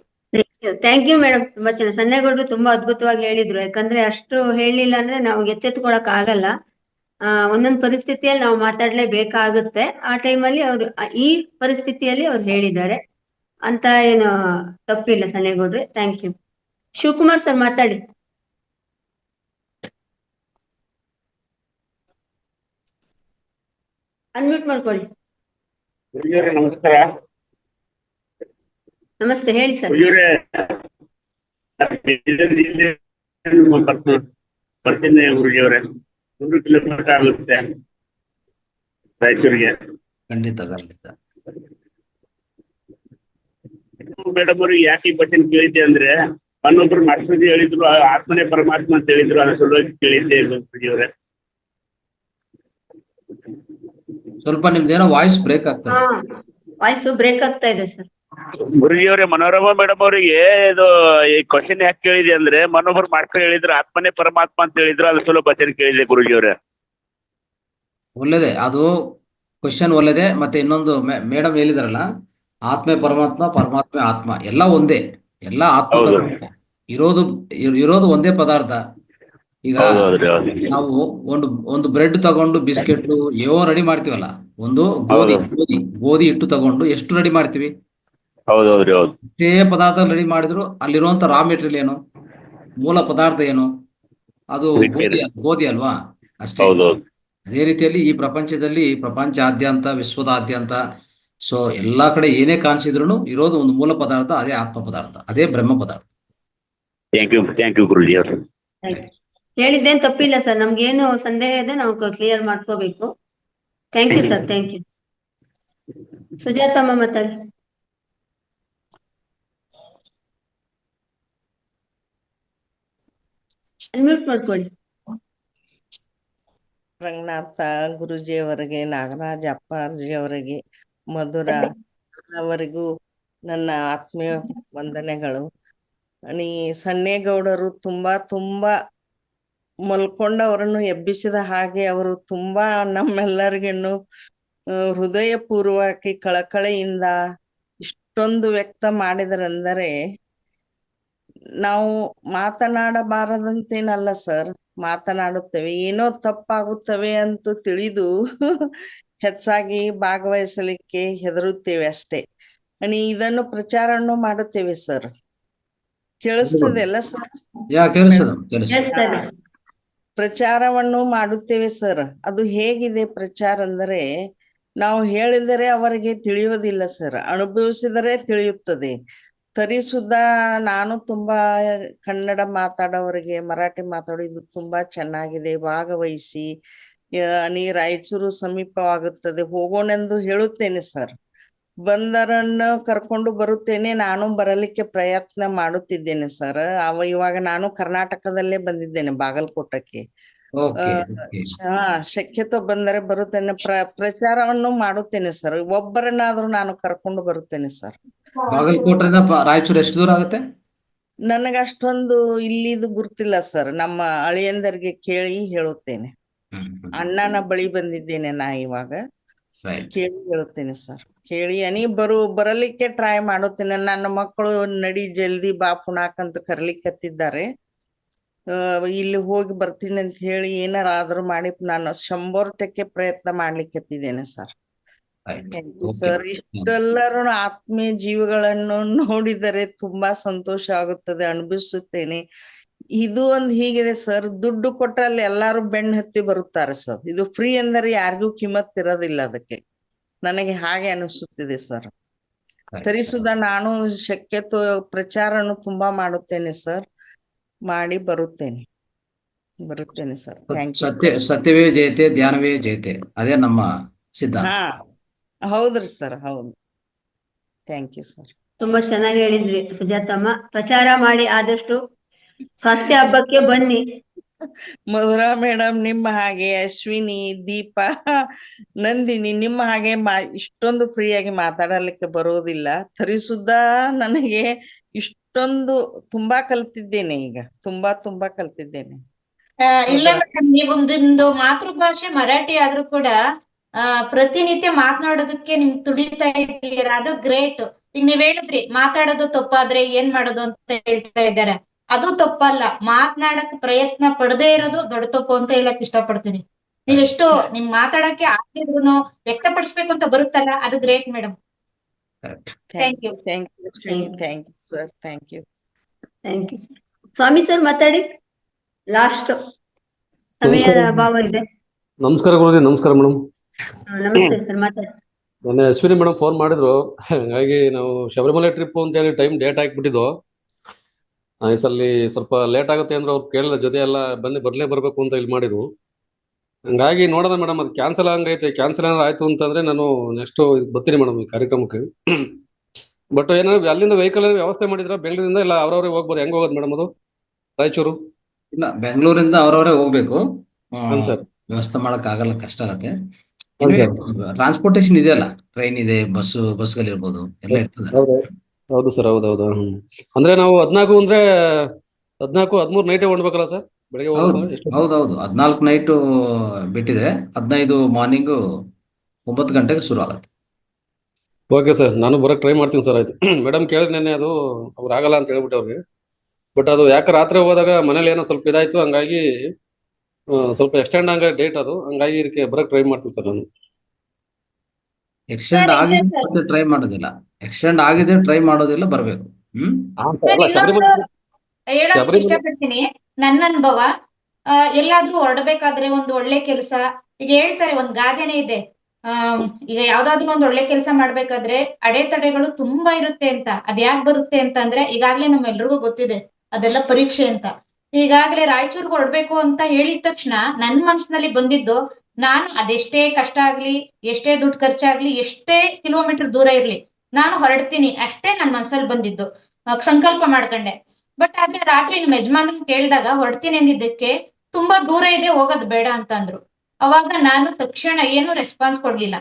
Thank you madam. ತುಂಬಾ ಚೆನ್ನಾಗಿ ಸನ್ನೇಗೌಡರು ತುಂಬಾ ಅದ್ಭುತವಾಗಿ ಹೇಳಿದ್ರು. ಯಾಕಂದ್ರೆ ಅಷ್ಟು ಹೇಳಿಲ್ಲ ಅಂದ್ರೆ ನಾವು ಎಚ್ಚೆತ್ಕೊಳಕ್ ಆಗಲ್ಲ. ಒಂದೊಂದು ಪರಿಸ್ಥಿತಿಯಲ್ಲಿ ನಾವು ಮಾತಾಡ್ಲೇಬೇಕಾಗುತ್ತೆ. ಆ ಟೈಮಲ್ಲಿ ಅವ್ರು ಈ ಪರಿಸ್ಥಿತಿಯಲ್ಲಿ ಅವ್ರು ಹೇಳಿದ್ದಾರೆ ಅಂತ ಏನು ತಪ್ಪಿಲ್ಲ ಸನ್ನೇಗೌಡ್ರೆ. Thank you. ಶಿವಕುಮಾರ್ ಸರ್ ಮಾತಾಡಿ. ಅನ್ಮ್ಯೂಟ್ ಮಾಡ್ಕೊಳ್ಳಿ. ನಮಸ್ಕಾರ. ನಮಸ್ತೆ, ಹೇಳಿ ಸರ್. ಬರ್ತೀನಿ ಗುರುಜಿಯವರೇ. 100 ಕಿಲೋಮೀಟರ್ ಆಗುತ್ತೆ ರಾಯಚೂರಿಗೆ. ಖಂಡಿತ. ಮೇಡಮ್ ಅವ್ರಿಗೆ ಯಾಕೆ ಈ ಕ್ವಶನ್ ಕೇಳಿದ್ದೆ ಅಂದ್ರೆ, ಅನ್ನೊಬ್ರು ಮಾಸ್ಟರ್ಜಿ ಹೇಳಿದ್ರು ಆತ್ಮನೇ ಪರಮಾತ್ಮ ಅಂತ ಹೇಳಿದ್ರು, ಅದ್ರ ಸಲುವಾಗಿ ಕೇಳಿದ್ದೆ ಗುರುಜಿಯವರೇ. ಸ್ವಲ್ಪ ನಿಮ್ದೇನೋ ವಾಯ್ಸ್ ಬ್ರೇಕ್ ಆಗ್ತದೆ. ವಾಯ್ಸ್ ಬ್ರೇಕ್ ಆಗ್ತಾ ಇದೆ ಸರ್. ಗುರುಜಿಯವರೇ, ಮನೋರಮಾ ಮೇಡಮ್ ಅವರಿಗೆ ಇದು ಈ ಕ್ವಶನ್ ಯಾಕೆ ಕೇಳಿದೆ ಅಂದ್ರೆ, ಮನೋಬ್ರು ಮಾಸ್ಟರ್ ಹೇಳಿದ್ರು ಆತ್ಮನೇ ಪರಮಾತ್ಮ ಅಂತ ಹೇಳಿದ್ರು, ಅದ್ರ ಸಲುವಾಗಿ ಕ್ವಶನ್ ಕೇಳಿದೆ ಗುರುಜಿಯವರೇ. ಒಳ್ಳೇದೇ, ಅದು ಕ್ವಶನ್ ಒಳ್ಳೇದೇ. ಮತ್ತೆ ಇನ್ನೊಂದು ಮೇಡಮ್ ಹೇಳಿದಾರಲ್ಲ, ಆತ್ಮೆ ಪರಮಾತ್ಮ, ಪರಮಾತ್ಮೆ ಆತ್ಮ, ಎಲ್ಲ ಒಂದೇ, ಎಲ್ಲ ಆತ್ಮ ತತ್ವ. ಇರೋದು ಒಂದೇ ಪದಾರ್ಥ. ಈಗ ನಾವು ಒಂದು ಬ್ರೆಡ್ ತಗೊಂಡು ಬಿಸ್ಕೆಟ್ ರೆಡಿ ಮಾಡ್ತೀವಲ್ಲ, ಒಂದು ಗೋಧಿ ಹಿಟ್ಟು ತಗೊಂಡು ಎಷ್ಟು ರೆಡಿ ಮಾಡ್ತೀವಿ? ಎಷ್ಟೇ ಪದಾರ್ಥ ರೆಡಿ ಮಾಡಿದ್ರು ಅಲ್ಲಿರುವಂತ ರಾ ಮೆಟೀರಿಯಲ್ ಏನು, ಮೂಲ ಪದಾರ್ಥ ಏನು? ಅದು ಗೋಧಿ ಅಲ್ವಾ? ಅಷ್ಟೇ. ಅದೇ ರೀತಿಯಲ್ಲಿ ಈ ಪ್ರಪಂಚದಲ್ಲಿ, ಪ್ರಪಂಚಾದ್ಯಂತ, ವಿಶ್ವದಾದ್ಯಂತ, ಸೊ ಎಲ್ಲಾ ಕಡೆ ಏನೇ ಕಾಣಿಸಿದ್ರು ಇರೋದು ಒಂದು ಮೂಲ ಪದಾರ್ಥ, ಅದೇ ಆತ್ಮ ಪದಾರ್ಥ, ಅದೇ ಬ್ರಹ್ಮ ಪದಾರ್ಥ. ಥ್ಯಾಂಕ್ ಯು ಗುರುಜಿ ಅವರು. ಹೇಳಿದ್ದೇನು ತಪ್ಪಿಲ್ಲ ಸರ್. ನಮ್ಗೇನು ಸಂದೇಹ ಇದೆ ನಾವು ಕ್ಲಿಯರ್ ಮಾಡ್ಕೋಬೇಕು. Thank you sir. Thank you. ಸುಜಾತಮ್ಮ ಮಾತಾಡಿ. ಅನ್ಮ್ಯೂಟ್ ಮಾಡ್ಕೊಳ್ಳಿ. ರಂಗನಾಥ ಗುರುಜಿಯವರಿಗೆ, ನಾಗರಾಜ್ ಅಪ್ಪಾಜಿಯವರಿಗೆ, ಮಧುರಾ ಅವರಿಗೂ ನನ್ನ ಆತ್ಮೀಯ ವಂದನೆಗಳು. ಸನ್ನೇಗೌಡರು ತುಂಬಾ ಮಲ್ಕೊಂಡವರನ್ನು ಎಬ್ಬಿಸಿದ ಹಾಗೆ ಅವರು ತುಂಬಾ ನಮ್ಮೆಲ್ಲರಿಗೂ ಹೃದಯ ಪೂರ್ವಕವಾಗಿ ಕಳಕಳಿಯಿಂದ ಇಷ್ಟೊಂದು ವ್ಯಕ್ತ ಮಾಡಿದರೆಂದರೆ, ನಾವು ಮಾತನಾಡಬಾರದಂತೇನಲ್ಲ ಸರ್, ಮಾತನಾಡುತ್ತೇವೆ, ಏನೋ ತಪ್ಪಾಗುತ್ತವೆ ಅಂತ ತಿಳಿದು ಹೆಚ್ಚಾಗಿ ಭಾಗವಹಿಸಲಿಕ್ಕೆ ಹೆದರುತ್ತೇವೆ ಅಷ್ಟೇ. ಇದನ್ನು ಪ್ರಚಾರವನ್ನು ಮಾಡುತ್ತೇವೆ ಸರ್. ಕೇಳಿಸ್ತದೆ ಅಲ್ಲ ಸರ್? ಪ್ರಚಾರವನ್ನು ಮಾಡುತ್ತೇವೆ ಸರ್. ಅದು ಹೇಗಿದೆ ಪ್ರಚಾರ ಅಂದರೆ, ನಾವು ಹೇಳಿದರೆ ಅವರಿಗೆ ತಿಳಿಯುವುದಿಲ್ಲ ಸರ್, ಅನುಭವಿಸಿದರೆ ತಿಳಿಯುತ್ತದೆ. ತರಿಸುದ ನಾನು ತುಂಬಾ ಕನ್ನಡ ಮಾತಾಡೋವರಿಗೆ ಮರಾಠಿ ಮಾತಾಡೋದು ತುಂಬಾ ಚೆನ್ನಾಗಿದೆ, ಭಾಗವಹಿಸಿ ರಾಯಚೂರು ಸಮೀಪವಾಗುತ್ತದೆ, ಹೋಗೋಣೆಂದು ಹೇಳುತ್ತೇನೆ ಸರ್. ಬಂದರನ್ನು ಕರ್ಕೊಂಡು ಬರುತ್ತೇನೆ, ನಾನು ಬರಲಿಕ್ಕೆ ಪ್ರಯತ್ನ ಮಾಡುತ್ತಿದ್ದೇನೆ ಸರ್. ಇವಾಗ ನಾನು ಕರ್ನಾಟಕದಲ್ಲೇ ಬಂದಿದ್ದೇನೆ, ಬಾಗಲಕೋಟಕ್ಕೆ. ಶಕ್ಯತೋ ಬಂದರೆ ಬರುತ್ತೇನೆ, ಪ್ರಚಾರವನ್ನು ಮಾಡುತ್ತೇನೆ ಸರ್. ಒಬ್ಬರನ್ನಾದ್ರೂ ನಾನು ಕರ್ಕೊಂಡು ಬರುತ್ತೇನೆ ಸರ್. ಬಾಗಲಕೋಟೆಯಿಂದ ರಾಯಚೂರು ಎಷ್ಟು ದೂರ ಆಗುತ್ತೆ? ನನಗ ಅಷ್ಟೊಂದು ಇಲ್ಲಿದು ಗುರ್ತಿಲ್ಲ ಸರ್, ನಮ್ಮ ಅಳಿಯಂದರಿಗೆ ಕೇಳಿ ಹೇಳುತ್ತೇನೆ. ಅಣ್ಣನ ಬಳಿ ಬಂದಿದ್ದೇನೆ ನಾ ಇವಾಗ, ಕೇಳಿ ಹೇಳುತ್ತೇನೆ ಸರ್. ಕೇಳಿ ಬರಲಿಕ್ಕೆ ಟ್ರೈ ಮಾಡುತ್ತೇನೆ. ನನ್ನ ಮಕ್ಕಳು ನಡಿ ಜಲ್ದಿ ಬಾ ಪುಣಾಕಂತ ಕರ್ಲಿಕ್ಕತ್ತಿದ್ದಾರೆ. ಇಲ್ಲಿ ಹೋಗಿ ಬರ್ತೀನಿ ಅಂತ ಹೇಳಿ ಏನಾರ ಆದ್ರೂ ಮಾಡಿ ನಾನು 100% ಪ್ರಯತ್ನ ಮಾಡ್ಲಿಕ್ಕತ್ತಿದ್ದೇನೆ ಸರ್. ಸರ್, ಇಷ್ಟೆಲ್ಲರೂ ಆತ್ಮೀಯ ಜೀವಗಳನ್ನು ನೋಡಿದರೆ ತುಂಬಾ ಸಂತೋಷ ಆಗುತ್ತದೆ, ಅನುಭವಿಸುತ್ತೇನೆ. ಇದು ಒಂದು ಹೀಗಿದೆ ಸರ್, ದುಡ್ಡು ಕೊಟ್ಟಲ್ಲಿ ಎಲ್ಲಾರು ಬೆಣ್ಣ ಹತ್ತಿ ಬರುತ್ತಾರೆ ಸರ್. ಇದು ಫ್ರೀ ಅಂದರೆ ಯಾರಿಗೂ ಕಿಮ್ಮತ್ ಇರೋದಿಲ್ಲ ಅದಕ್ಕೆ, ನನಗೆ ಹಾಗೆ ಅನಿಸುತ್ತಿದೆ ಸರ್. ತರಿಸುದ ನಾನು ಶಕ್ಯತೋ ಪ್ರಚಾರನು ತುಂಬಾ ಮಾಡುತ್ತೇನೆ ಸರ್, ಮಾಡಿ ಬರುತ್ತೇನೆ. ಬರುತ್ತೇನೆ ಸರ್. Thank you. ಸತ್ಯವೇ ಜಯತೆ, ಧ್ಯಾನವೇ ಜಯತೆ, ಅದೇ ನಮ್ಮ ಸಿದ್ಧಾಂತ. ಹಾ ಹೌದ್ರಿ ಸರ್, ಹೌದು. Thank you sir. ತುಂಬಾ ಚೆನ್ನಾಗಿ ಹೇಳಿದ್ರಿ ಸುಜಾತಮ್ಮ. ಪ್ರಚಾರ ಮಾಡಿ, ಆದಷ್ಟು ಸ್ವಾಸ್ಥ್ಯ ಹಬ್ಬಕ್ಕೆ ಬನ್ನಿ. ಮಧುರಾ ಮೇಡಮ್ ನಿಮ್ಮ ಹಾಗೆ, ಅಶ್ವಿನಿ, ದೀಪಾ, ನಂದಿನಿ ನಿಮ್ಮ ಹಾಗೆ ಇಷ್ಟೊಂದು ಫ್ರೀ ಆಗಿ ಮಾತಾಡಲಿಕ್ಕೆ ಬರೋದಿಲ್ಲ. ತರಿಸುದ್ದ ನನಗೆ ಇಷ್ಟೊಂದು ತುಂಬಾ ಕಲ್ತಿದ್ದೇನೆ, ಈಗ ತುಂಬಾ ಕಲ್ತಿದ್ದೇನೆ. ಇಲ್ಲ ಮೇಡಮ್, ನೀವೊಂದು ಮಾತೃಭಾಷೆ ಮರಾಠಿ ಆದ್ರೂ ಕೂಡ ಪ್ರತಿನಿತ್ಯ ಮಾತನಾಡೋದಕ್ಕೆ ನಿಮ್ ತುಡಿತಾ ಇದ್ದೀರಾ, ಅದು ಗ್ರೇಟ್. ಈಗ ನೀವ್ ಹೇಳಿದ್ರಿ ಮಾತಾಡೋದು ತಪ್ಪಾದ್ರೆ ಏನ್ ಮಾಡೋದು ಅಂತ ಹೇಳ್ತಾ ಇದ್ದಾರೆ. ಅದು ತಪ್ಪಲ್ಲ, ಮಾತನಾಡಕ್ ಪ್ರಯತ್ನ ಪಡದೇ ಇರೋದು ದೊಡ್ಡ ತಪ್ಪು ಅಂತ ಹೇಳಕ್ ಇಷ್ಟಪಡ್ತೀನಿ. ನೀವೆಷ್ಟು ನಿಮ್ ಮಾತಾಡಕ್ಕೆ ಆಗ್ತಿದ್ರು ವ್ಯಕ್ತಪಡಿಸ್ಬೇಕು ಅಂತ ಬರುತ್ತಲ್ಲ, ಅದು great madam. Thank you. Thank you thank you sir. Thank you. Thank you sir. Swamy sir ಮಾತಾಡಿ, ಲಾಸ್ಟ್ ಸಮಯದ ಅಭಾವ ಇದೆ. ನಮಸ್ಕಾರ ಗುರುಜಿ. ನಮಸ್ಕಾರ ಮೇಡಮ್. ನಮಸ್ತೆ ಸರ್, ಮಾತಾಡಿ. ಮೊನ್ನೆ ಅಶ್ವಿನಿ ಮೇಡಮ್ ಫೋನ್ ಮಾಡಿದ್ರು, ಹಾಗಾಗಿ ನಾವು ಶಬರಿಮಲೆ ಟ್ರಿಪ್ ಅಂತ ಹೇಳಿ ಡೇಟ್ ಹಾಕ್ಬಿಟ್ಟಿದ್ದು. ಈ ಸಲ ಸ್ವಲ್ಪ ಲೇಟ್ ಆಗುತ್ತೆ ಅಂದ್ರೆ ಅವ್ರು ಕೇಳಿದ ಜೊತೆ ಎಲ್ಲ ಬರ್ಬೇಕು ಅಂತ ಇಲ್ಲಿ ಮಾಡಿದ್ರು. ಹಂಗಾಗಿ ನೋಡೋಣ ಮೇಡಮ್, ಅದು ಕ್ಯಾನ್ಸಲ್ ಹಂಗೈತೆ. ಕ್ಯಾನ್ಸಲ್ ಏನಾದ್ರು ಆಯ್ತು ಅಂತಂದ್ರೆ ನಾನು ನೆಕ್ಸ್ಟ್ ಬರ್ತೀನಿ ಮೇಡಮ್ ಈ ಕಾರ್ಯಕ್ರಮಕ್ಕೆ. ಬಟ್ ಏನಾದ್ರು ಅಲ್ಲಿಂದ ವೆಹಿಕಲ್ ವ್ಯವಸ್ಥೆ ಮಾಡಿದ್ರ ಬೆಂಗಳೂರಿಂದ, ಇಲ್ಲ ಅವ್ರವ್ರೆ ಹೋಗ್ಬೋದು? ಹೆಂಗ್ ಹೋಗೋದು ಮೇಡಮ್ ಅದು ರಾಯಚೂರು? ಇಲ್ಲ, ಬೆಂಗಳೂರಿಂದ ಅವ್ರವರೇ ಹೋಗ್ಬೇಕು. ಸರ್ ವ್ಯವಸ್ಥೆ ಮಾಡಕ್ ಆಗಲ್ಲ, ಕಷ್ಟ ಆಗತ್ತೆ. ಟ್ರಾನ್ಸ್ಪೋರ್ಟೇಶನ್ ಇದೆಯಲ್ಲ, ಟ್ರೈನ್ ಇದೆ, ಬಸ್ಗಳಿರ್ಬೋದು, ಎಲ್ಲ ಇರ್ತದೆ. ಹೌದು ಸರ್, ಹೌದೌದು. ಅಂದ್ರೆ ನಾವು 14 ಅಂದ್ರೆ 13 ನೈಟೇ ಹೊಂಡ್ಬೇಕಲ್ಲ ಸರ್? ಬೆಳಿಗ್ಗೆ ಹೌದೌದು, 14 ನೈಟು ಬಿಟ್ಟಿದ್ರೆ 15 ಮಾರ್ನಿಂಗು 9 ಗಂಟೆಗೆ ಶುರು ಆಗತ್ತೆ. ಓಕೆ ಸರ್, ನಾನು ಬರಕ್ ಟ್ರೈ ಮಾಡ್ತೀನಿ ಸರ್. ಆಯ್ತು ಮೇಡಮ್ ಕೇಳಿದ್ ನೆನ್ನೆ, ಅದು ಅವ್ರು ಆಗಲ್ಲ ಅಂತ ಹೇಳ್ಬಿಟ್ಟು ಅವ್ರಿಗೆ. ಬಟ್ ಅದು ಯಾಕೆ ರಾತ್ರಿ ಹೋದಾಗ ಮನೇಲಿ ಏನೋ ಸ್ವಲ್ಪ ಇದಾಯ್ತು, ಹಂಗಾಗಿ ಸ್ವಲ್ಪ ಎಕ್ಸ್ಟೆಂಡ್ ಹಂಗ ಡೇಟ್ ಅದು, ಹಂಗಾಗಿ ಇದಕ್ಕೆ ಬರಕ್ ಟ್ರೈ ಮಾಡ್ತೀನಿ ಸರ್ ನಾನು. ಎಕ್ಸ್ಟೆಂಡ್ ಆಗಿದೆ ಟ್ರೈ ಮಾಡೋದಿಲ್ಲ, ಎಕ್ಸ್ಟೆಂಡ್ ಆಗಿದೆ ಟ್ರೈ ಮಾಡೋದಿಲ್ಲ, ಬರ್ಬೇಕು. ಹೇಳಕ್ ಇಷ್ಟಪಡ್ತೀನಿ, ನನ್ನ ಅನುಭವ. ಎಲ್ಲಾದ್ರೂ ಹೊರಡ್ಬೇಕಾದ್ರೆ ಒಂದು ಒಳ್ಳೆ ಕೆಲಸ, ಈಗ ಹೇಳ್ತಾರೆ, ಒಂದ್ ಗಾದೆನೇ ಇದೆ, ಈಗ ಯಾವ್ದಾದ್ರು ಒಂದ್ ಒಳ್ಳೆ ಕೆಲಸ ಮಾಡ್ಬೇಕಾದ್ರೆ ಅಡೆತಡೆಗಳು ತುಂಬಾ ಇರುತ್ತೆ ಅಂತ. ಅದ್ ಯಾಕೆ ಬರುತ್ತೆ ಅಂತ ಅಂದ್ರೆ, ಈಗಾಗ್ಲೇ ನಮ್ಮೆಲ್ರಿಗೂ ಗೊತ್ತಿದೆ, ಅದೆಲ್ಲ ಪರೀಕ್ಷೆ ಅಂತ. ಈಗಾಗ್ಲೇ ರಾಯಚೂರ್ಗೆ ಹೊರಡ್ಬೇಕು ಅಂತ ಹೇಳಿದ ತಕ್ಷಣ ನನ್ ಮನ್ಸಿನಲ್ಲಿ ಬಂದಿದ್ದು, ನಾನು ಅದೆಷ್ಟೇ ಕಷ್ಟ ಆಗ್ಲಿ, ಎಷ್ಟೇ ದುಡ್ಡು ಖರ್ಚಾಗ್ಲಿ, ಎಷ್ಟೇ ಕಿಲೋಮೀಟರ್ ದೂರ ಇರ್ಲಿ, ನಾನು ಹೊರಡ್ತೀನಿ ಅಷ್ಟೇ ನನ್ ಮನ್ಸಲ್ಲಿ ಬಂದಿದ್ದು. ಸಂಕಲ್ಪ ಮಾಡ್ಕೊಂಡೆ. ಬಟ್ ಆದ್ರೆ ರಾತ್ರಿ ನಮ್ಮ ಯಜಮಾನ್ರನ್ನ ಕೇಳಿದಾಗ ಹೊರಡ್ತೀನಿ ಅಂದಿದ್ದಕ್ಕೆ ತುಂಬಾ ದೂರ ಇದೆ, ಹೋಗೋದ್ ಬೇಡ ಅಂತ ಅಂದ್ರು. ಅವಾಗ ನಾನು ತಕ್ಷಣ ಏನು ರೆಸ್ಪಾನ್ಸ್ ಕೊಡ್ಲಿಲ್ಲ.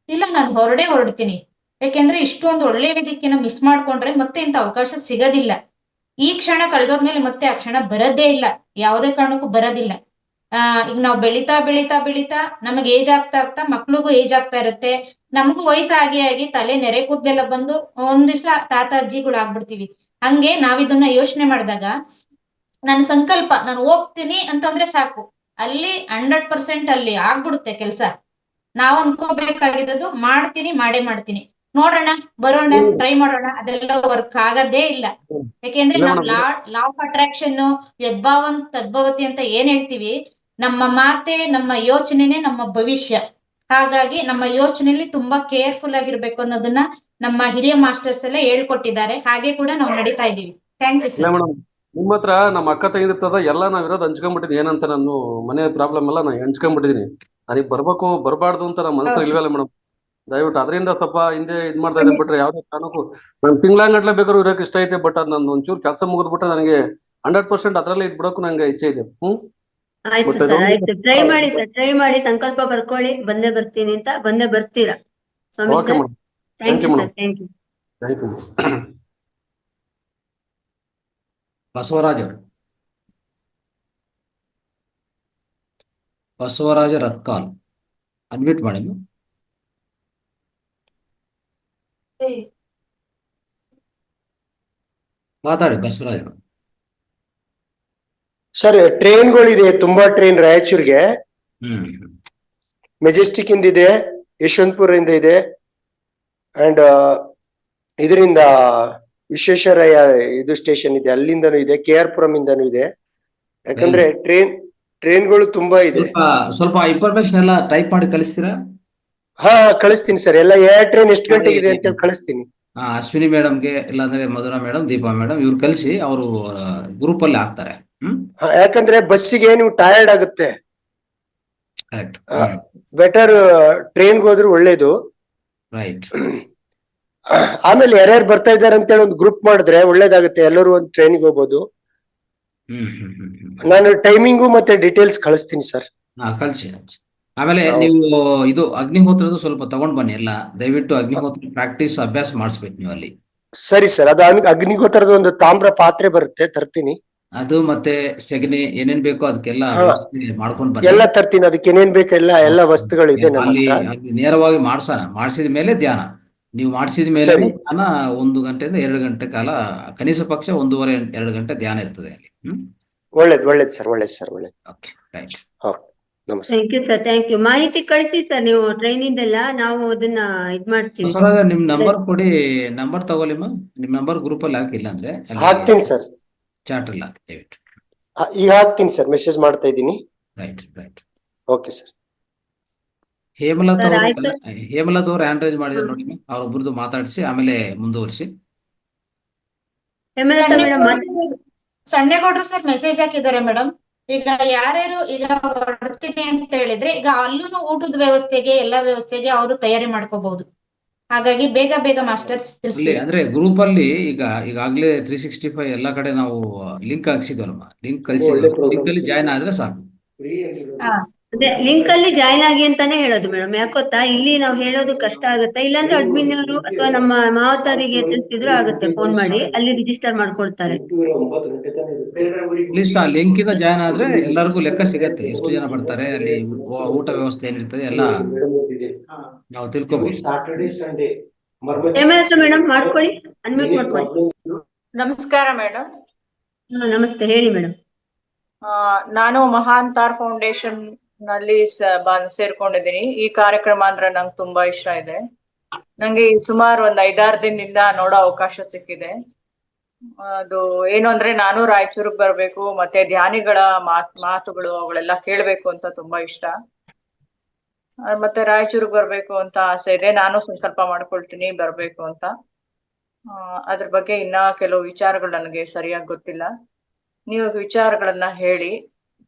ಇಲ್ಲ, ನಾನು ಹೊರಡ್ತೀನಿ, ಯಾಕೆಂದ್ರೆ ಇಷ್ಟೊಂದು ಒಳ್ಳೆ ವೇದಿಕೆನ ಮಿಸ್ ಮಾಡ್ಕೊಂಡ್ರೆ ಮತ್ತೆ ಇಂಥ ಅವಕಾಶ ಸಿಗೋದಿಲ್ಲ. ಈ ಕ್ಷಣ ಕಳೆದೋದ್ಮೇಲೆ ಮತ್ತೆ ಆ ಕ್ಷಣ ಬರೋದೇ ಇಲ್ಲ, ಯಾವುದೇ ಕಾರಣಕ್ಕೂ ಬರೋದಿಲ್ಲ. ಈಗ ನಾವು ಬೆಳಿತಾ ನಮಗೆ ಏಜ್ ಆಗ್ತಾ ಮಕ್ಳಿಗೂ ಏಜ್ ಆಗ್ತಾ ಇರುತ್ತೆ, ನಮಗೂ ವಯಸ್ಸಾಗಿ ತಲೆ ನೆರೆ ಕೂದಲೆಲ್ಲ ಬಂದು ಒಂದ್ ದಿವಸ ತಾತ ಅಜ್ಜಿಗಳು ಆಗ್ಬಿಡ್ತೀವಿ. ಹಂಗೆ ನಾವಿದನ್ನ ಯೋಚನೆ ಮಾಡಿದಾಗ ನನ್ನ ಸಂಕಲ್ಪ, ನಾನು ಹೋಗ್ತೀನಿ ಅಂತಂದ್ರೆ ಸಾಕು, ಅಲ್ಲಿ 100% ಅಲ್ಲಿ ಆಗ್ಬಿಡುತ್ತೆ ಕೆಲಸ. ನಾವ್ ಅನ್ಕೋಬೇಕಾಗಿರೋದು ಮಾಡೇ ಮಾಡ್ತೀನಿ, ನೋಡೋಣ, ಬರೋಣ, ಟ್ರೈ ಮಾಡೋಣ, ಅದೆಲ್ಲ ವರ್ಕ್ ಆಗದೇ ಇಲ್ಲ. ಯಾಕೆಂದ್ರೆ ನಾವ್ ಲಾ ಆಫ್ ಅಟ್ರಾಕ್ಷನ್, ಯದ್ಭಾವನ್ ತದ್ಭವತಿ ಅಂತ ಏನ್ ಹೇಳ್ತೀವಿ, ನಮ್ಮ ಮಾತೆ, ನಮ್ಮ ಯೋಚನೆನೆ ನಮ್ಮ ಭವಿಷ್ಯ. ಹಾಗಾಗಿ ನಮ್ಮ ಯೋಚನೆಯಲ್ಲಿ ತುಂಬಾ ಕೇರ್ಫುಲ್ ಆಗಿರ್ಬೇಕು ಅನ್ನೋದನ್ನ ನಮ್ಮ ಹಿರಿಯ ಮಾಸ್ಟರ್ಸ್ ಎಲ್ಲ ಹೇಳ್ಕೊಟ್ಟಿದ್ದಾರೆ. ಹಾಗೆ ಕೂಡ ನಾವು ನಡೀತಾ ಇದೀವಿ. Thank you sir. ನಿಮ್ಮ ಹತ್ರ ನಮ್ಮ ಅಕ್ಕ ತಂಗಿರ್ತದ ಎಲ್ಲ ನಾವಿರೋದು ಹಂಚ್ಕೊಂಡ್ಬಿಟ್ಟಿದ್ವಿ. ಏನಂತ ನಾನು ಮನೆ ಪ್ರಾಬ್ಲಮ್ ಎಲ್ಲ ನಾನು ಹಂಚ್ಕೊಂಡ್ಬಿಟ್ಟಿದೀನಿ. ನನಗೆ ಬರಬಾರ್ದು ಅಂತ ನಮ್ಮ ಮನಸ್ಸು ಇಲ್ವಲ್ಲ ಮೇಡಮ್. ದಯವಿಟ್ಟು ಅದರಿಂದ ಸ್ವಲ್ಪ ಹಿಂದೆ ಇದ್ ಮಾಡ್ತಾ ಇದ್ದೆ. ಬಿಟ್ರೆ ಯಾವ್ದೇ ಕಾರಣಕ್ಕೂ ನಾನು ತಿಂಗಳಾಂಗಟ್ಲೆ ಬೇಕಾದ್ರೂ ಇರೋಕೆ ಇಷ್ಟ ಐತೆ. ಬಟ್ ಅದು ನಂದು ಒಂಚೂರು ಕೆಲಸ ಮುಗಿದ್ಬಿಟ್ರೆ ನನಗೆ 100% ಅದರಲ್ಲೇ ಇದ್ಬಿಡೋಕು ನಂಗೆ ಇಚ್ಛೆ ಇದೆ. ಆಯ್ತು ಸರ್, ಆಯ್ತು, ಟ್ರೈ ಮಾಡಿ ಸರ್, ಟ್ರೈ ಮಾಡಿ, ಸಂಕಲ್ಪ ಬರ್ಕೊಳ್ಳಿ, ಬಂದೇ ಬರ್ತೀನಿ ಅಂತ, ಬಂದೇ ಬರ್ತೀರಾ Swamy sir. Thank you sir, thank you. Basavaraja Ratkal, unmute ಮಾಡಿ. ಮಾತಾಡಿ ಬಸವರಾಜ್. ಸರ್, ಟ್ರೈನ್ಗಳಿದೆ, ತುಂಬಾ ಟ್ರೈನ್ ರಾಯಚೂರ್ಗೆ. ಮೆಜೆಸ್ಟಿಕ್ ಇಂದ ಇದೆ, ಯಶವಂತಪುರ ಇಂದ ಇದೆ, ಅಂಡ್ ಇದರಿಂದ ವಿಶ್ವೇಶ್ವರಯ್ಯ ಇದು ಸ್ಟೇಷನ್ ಇದೆ, ಅಲ್ಲಿಂದನೂ ಇದೆ, KR ಪುರಂ ಇಂದನೂ ಇದೆ. ಯಾಕಂದ್ರೆ ಟ್ರೈನ್ಗಳು ತುಂಬಾ ಇದೆ. ಸ್ವಲ್ಪ ಇನ್ಫಾರ್ಮೇಶನ್ ಎಲ್ಲ ಟೈಪ್ ಮಾಡಿ ಕಳಿಸ್ತೀರಾ? ಹಾ, ಕಳಿಸ್ತೀನಿ ಸರ್. ಎಲ್ಲ ಯಾವ ಟ್ರೈನ್ ಎಷ್ಟು ಗಂಟೆಗೆ ಇದೆ ಅಂತ ಕಳಿಸ್ತೀನಿ. ಅಶ್ವಿನಿ ಮೇಡಮ್ಗೆ, ಇಲ್ಲಾಂದ್ರೆ ಮಧುರಾ ಮೇಡಮ್, ದೀಪಾ ಮೇಡಮ್, ಇವ್ರು ಕಳಿಸಿ, ಅವರು ಗ್ರೂಪ್ ಅಲ್ಲಿ ಹಾಕ್ತಾರೆ. ಯಾಕಂದ್ರೆ ಬಸ್ಸಿಗೆ ನೀವು ಟಯರ್ಡ್ ಆಗುತ್ತೆ. ಕರೆಕ್ಟ್. ಬೆಟರ್ ಟ್ರೈನ್ಗೆ ಹೋದ್ರೆ ಒಳ್ಳೇದು. ರೈಟ್. ಆಮೇಲೆ ಯಾರ್ಯಾರು ಬರ್ತಾ ಇದಾರೆ ಅಂತೇಳಿ ಒಂದು ಗ್ರೂಪ್ ಮಾಡಿದ್ರೆ ಒಳ್ಳೇದಾಗುತ್ತೆ, ಎಲ್ಲರೂ ಒಂದು ಟ್ರೈನ್ಗೆ ಹೋಗ್ಬೋದು. ನಾನು ಟೈಮಿಂಗು ಮತ್ತೆ ಡೀಟೇಲ್ಸ್ ಕಳಿಸ್ತೀನಿ ಸರ್. ಕಳಿಸಿ. ಆಮೇಲೆ ನೀವು ಇದು ಅಗ್ನಿಹೋತ್ರದ ಸ್ವಲ್ಪ ತಗೊಂಡ್ ಬನ್ನಿ ಎಲ್ಲ, ದಯವಿಟ್ಟು ಅಗ್ನಿಹೋತ್ರ ಪ್ರಾಕ್ಟೀಸ್ ಅಭ್ಯಾಸ ಮಾಡಿಸ್ಬೇಕು ನೀವು ಅಲ್ಲಿ. ಸರಿ ಸರ್, ಅದು ಅಗ್ನಿಹೋತ್ರದ ಒಂದು ತಾಮ್ರ ಪಾತ್ರೆ ಬರುತ್ತೆ, ತರ್ತೀನಿ. ಅದು ಮತ್ತೆ ಸೆಗಣಿ ಏನೇನ್ ಬೇಕೋ ಅದಕ್ಕೆಲ್ಲ ಮಾಡ್ಕೊಂಡ್ ಬನ್ನಿ. ಎಲ್ಲ ತರ್ತೀನಿ, ಅದಕ್ಕೆ ಏನೇನ್ ಬೇಕು ಎಲ್ಲ ವಸ್ತುಗಳು ಇದೆ ಅಲ್ಲಿ ನೇರವಾಗಿ ಮಾಡಿಸಿದ ಮೇಲೆ ಧ್ಯಾನ. ನೀವು ಮಾಡಿಸಿದ ಮೇಲೆ ಧ್ಯಾನ 1 ಗಂಟೆಯಿಂದ 2 ಗಂಟೆ ಕಾಲ, ಕನಿಷ್ಠ ಪಕ್ಷ 1.5-2 ಗಂಟೆ ಧ್ಯಾನ ಇರ್ತದೆ ಅಲ್ಲಿ. ಒಳ್ಳೇದು ಸರ್, ಒಳ್ಳೇದು. Okay, right. ನಮಸ್ತೆ. Thank you sir, thank you. ಮಾಹಿತಿ ಕಳಿಸಿ ಸರ್ ನೀವು ಟ್ರೈನಿಂದೆಲ್ಲ, ನಾವು ಅದನ್ನ ಇದ್ ಮಾಡ್ತೀವಿ. ನಿಮ್ ನಂಬರ್ ಕೊಡಿ, ನಂಬರ್ ತಗೊಳ್ಳಿಮ್ಮ. ನಿಮ್ ನಂಬರ್ ಗ್ರೂಪ್ ಅಲ್ಲಿ ಹಾಕಿಲ್ಲ ಅಂದ್ರೆ ಹಾಕ್ತೀನಿ ಸರ್, ಚಾಟ್ ಅಲ್ಲಿ ಹಾಕಿ ದಯವಿಟ್ಟು. ಈಗ ಹಾಕ್ತೀನಿ ಸರ್, ಮೆಸೇಜ್ ಮಾಡ್ತಾ ಇದ್ದೀನಿ. ರೈಟ್. Okay sir. ಹೇಮಲತಾ ಅವರು ಹ್ಯಾಂಡ್ ರೈಸ್ ಮಾಡಿದ್ರು ನೋಡಿ, ಅವ್ರೊಬ್ರದ್ದು ಮಾತಾಡಿಸಿ ಆಮೇಲೆ ಮುಂದುವರಿಸಿ. ಸಣ್ಣಗೌಡ್ರು ಸರ್ ಮೆಸೇಜ್ ಹಾಕಿದ್ದಾರೆ ಮೇಡಮ್. ಈಗ ಯಾರ್ಯಾರು ಈಗ ಹೊರಡ್ತೀನಿ ಅಂತ ಹೇಳಿದ್ರೆ, ಈಗ ಅಲ್ಲೂ ಊಟದ ವ್ಯವಸ್ಥೆಗೆ ಎಲ್ಲಾ ವ್ಯವಸ್ಥೆಗೆ ಅವರು ತಯಾರಿ ಮಾಡ್ಕೋಬಹುದು. ಹಾಗಾಗಿ ಬೇಗ ಮಾಸ್ಟರ್ಸ್ ಅಂದ್ರೆ ಗ್ರೂಪ್ ಅಲ್ಲಿ ಈಗಾಗ್ಲೇ 365 ಎಲ್ಲಾ ಕಡೆ ನಾವು ಲಿಂಕ್ ಹಾಕ್ಸಿದ್ವಲ್ಲಮ್ಮ, ಲಿಂಕ್ ಅಲ್ಲಿ ಜಾಯ್ನ್ ಆದ್ರೆ ಸಾಕು. ಅದೇ ಲಿಂಕ್ ಅಲ್ಲಿ ಜಾಯ್ನ್ ಆಗಿ ಅಂತಾನೆ ಹೇಳೋದು ಮೇಡಮ್. ಯಾಕೊತ್ತಾ, ಇಲ್ಲಿ ನಾವು ಹೇಳೋದು ಕಷ್ಟ ಆಗುತ್ತೆ. ಇಲ್ಲಾಂದ್ರೆ ಅಡ್ಮಿನ್ ಅವರು ಅಥವಾ ನಮ್ಮ ಮಾವತರಿಗೆ ತಿಳಿಸಿದ್ರು ಆಗುತ್ತೆ, ಫೋನ್ ಮಾಡಿ ಅಲ್ಲಿ ರಿಜಿಸ್ಟರ್ ಮಾಡ್ಕೊಳ್ತಾರೆ. ಅಟ್ಲೀಸ್ಟ್ ಆ ಲಿಂಕ್ ಇಂದ ಜಾಯ್ನ್ ಆದ್ರೆ ಎಲ್ಲರಿಗೂ ಲೆಕ್ಕ ಸಿಗತ್ತೆ, ಎಷ್ಟು ಜನ ಬರ್ತಾರೆ, ಅಲ್ಲಿ ಊಟ ವ್ಯವಸ್ಥೆ ಏನಿರ್ತದೆ ಎಲ್ಲ ನಾವು ತಿಳ್ಕೊಬಹುದು. ಮೇಡಮ್ ಮಾಡ್ಕೊಳ್ಳಿ, ಅನ್ಮ್ಯೂಟ್ ಮಾಡ್ಕೊಳ್ಳಿ. ನಮಸ್ಕಾರ ಮೇಡಮ್. ನಮಸ್ತೆ, ಹೇಳಿ ಮೇಡಮ್. ನಾನು ಮಹಾಂತಾರ್ ಫೌಂಡೇಶನ್ ನಲ್ಲಿ ಸೇರ್ಕೊಂಡಿದ್ದೀನಿ. ಈ ಕಾರ್ಯಕ್ರಮ ಅಂದ್ರೆ ನಂಗೆ ತುಂಬಾ ಇಷ್ಟ ಇದೆ. ನಂಗೆ ಸುಮಾರು ಒಂದ್ 5-6 ದಿನದಿಂದ ನೋಡೋ ಅವಕಾಶ ಸಿಕ್ಕಿದೆ. ಅದು ಏನು ಅಂದ್ರೆ, ನಾನು ರಾಯಚೂರಿಗೆ ಬರ್ಬೇಕು, ಮತ್ತೆ ಧ್ಯಾನಿಗಳ ಮಾತುಗಳು ಅವುಗಳೆಲ್ಲ ಕೇಳ್ಬೇಕು ಅಂತ ತುಂಬಾ ಇಷ್ಟ. ಮತ್ತೆ ರಾಯಚೂರಿಗೆ ಬರ್ಬೇಕು ಅಂತ ಆಸೆ ಇದೆ. ನಾನು ಸಂಕಲ್ಪ ಮಾಡ್ಕೊಳ್ತೀನಿ ಬರ್ಬೇಕು ಅಂತ. ಅದ್ರ ಬಗ್ಗೆ ಇನ್ನ ಕೆಲವು ವಿಚಾರಗಳು ನನಗೆ ಸರಿಯಾಗಿ ಗೊತ್ತಿಲ್ಲ. ನೀವು ವಿಚಾರಗಳನ್ನ ಹೇಳಿ,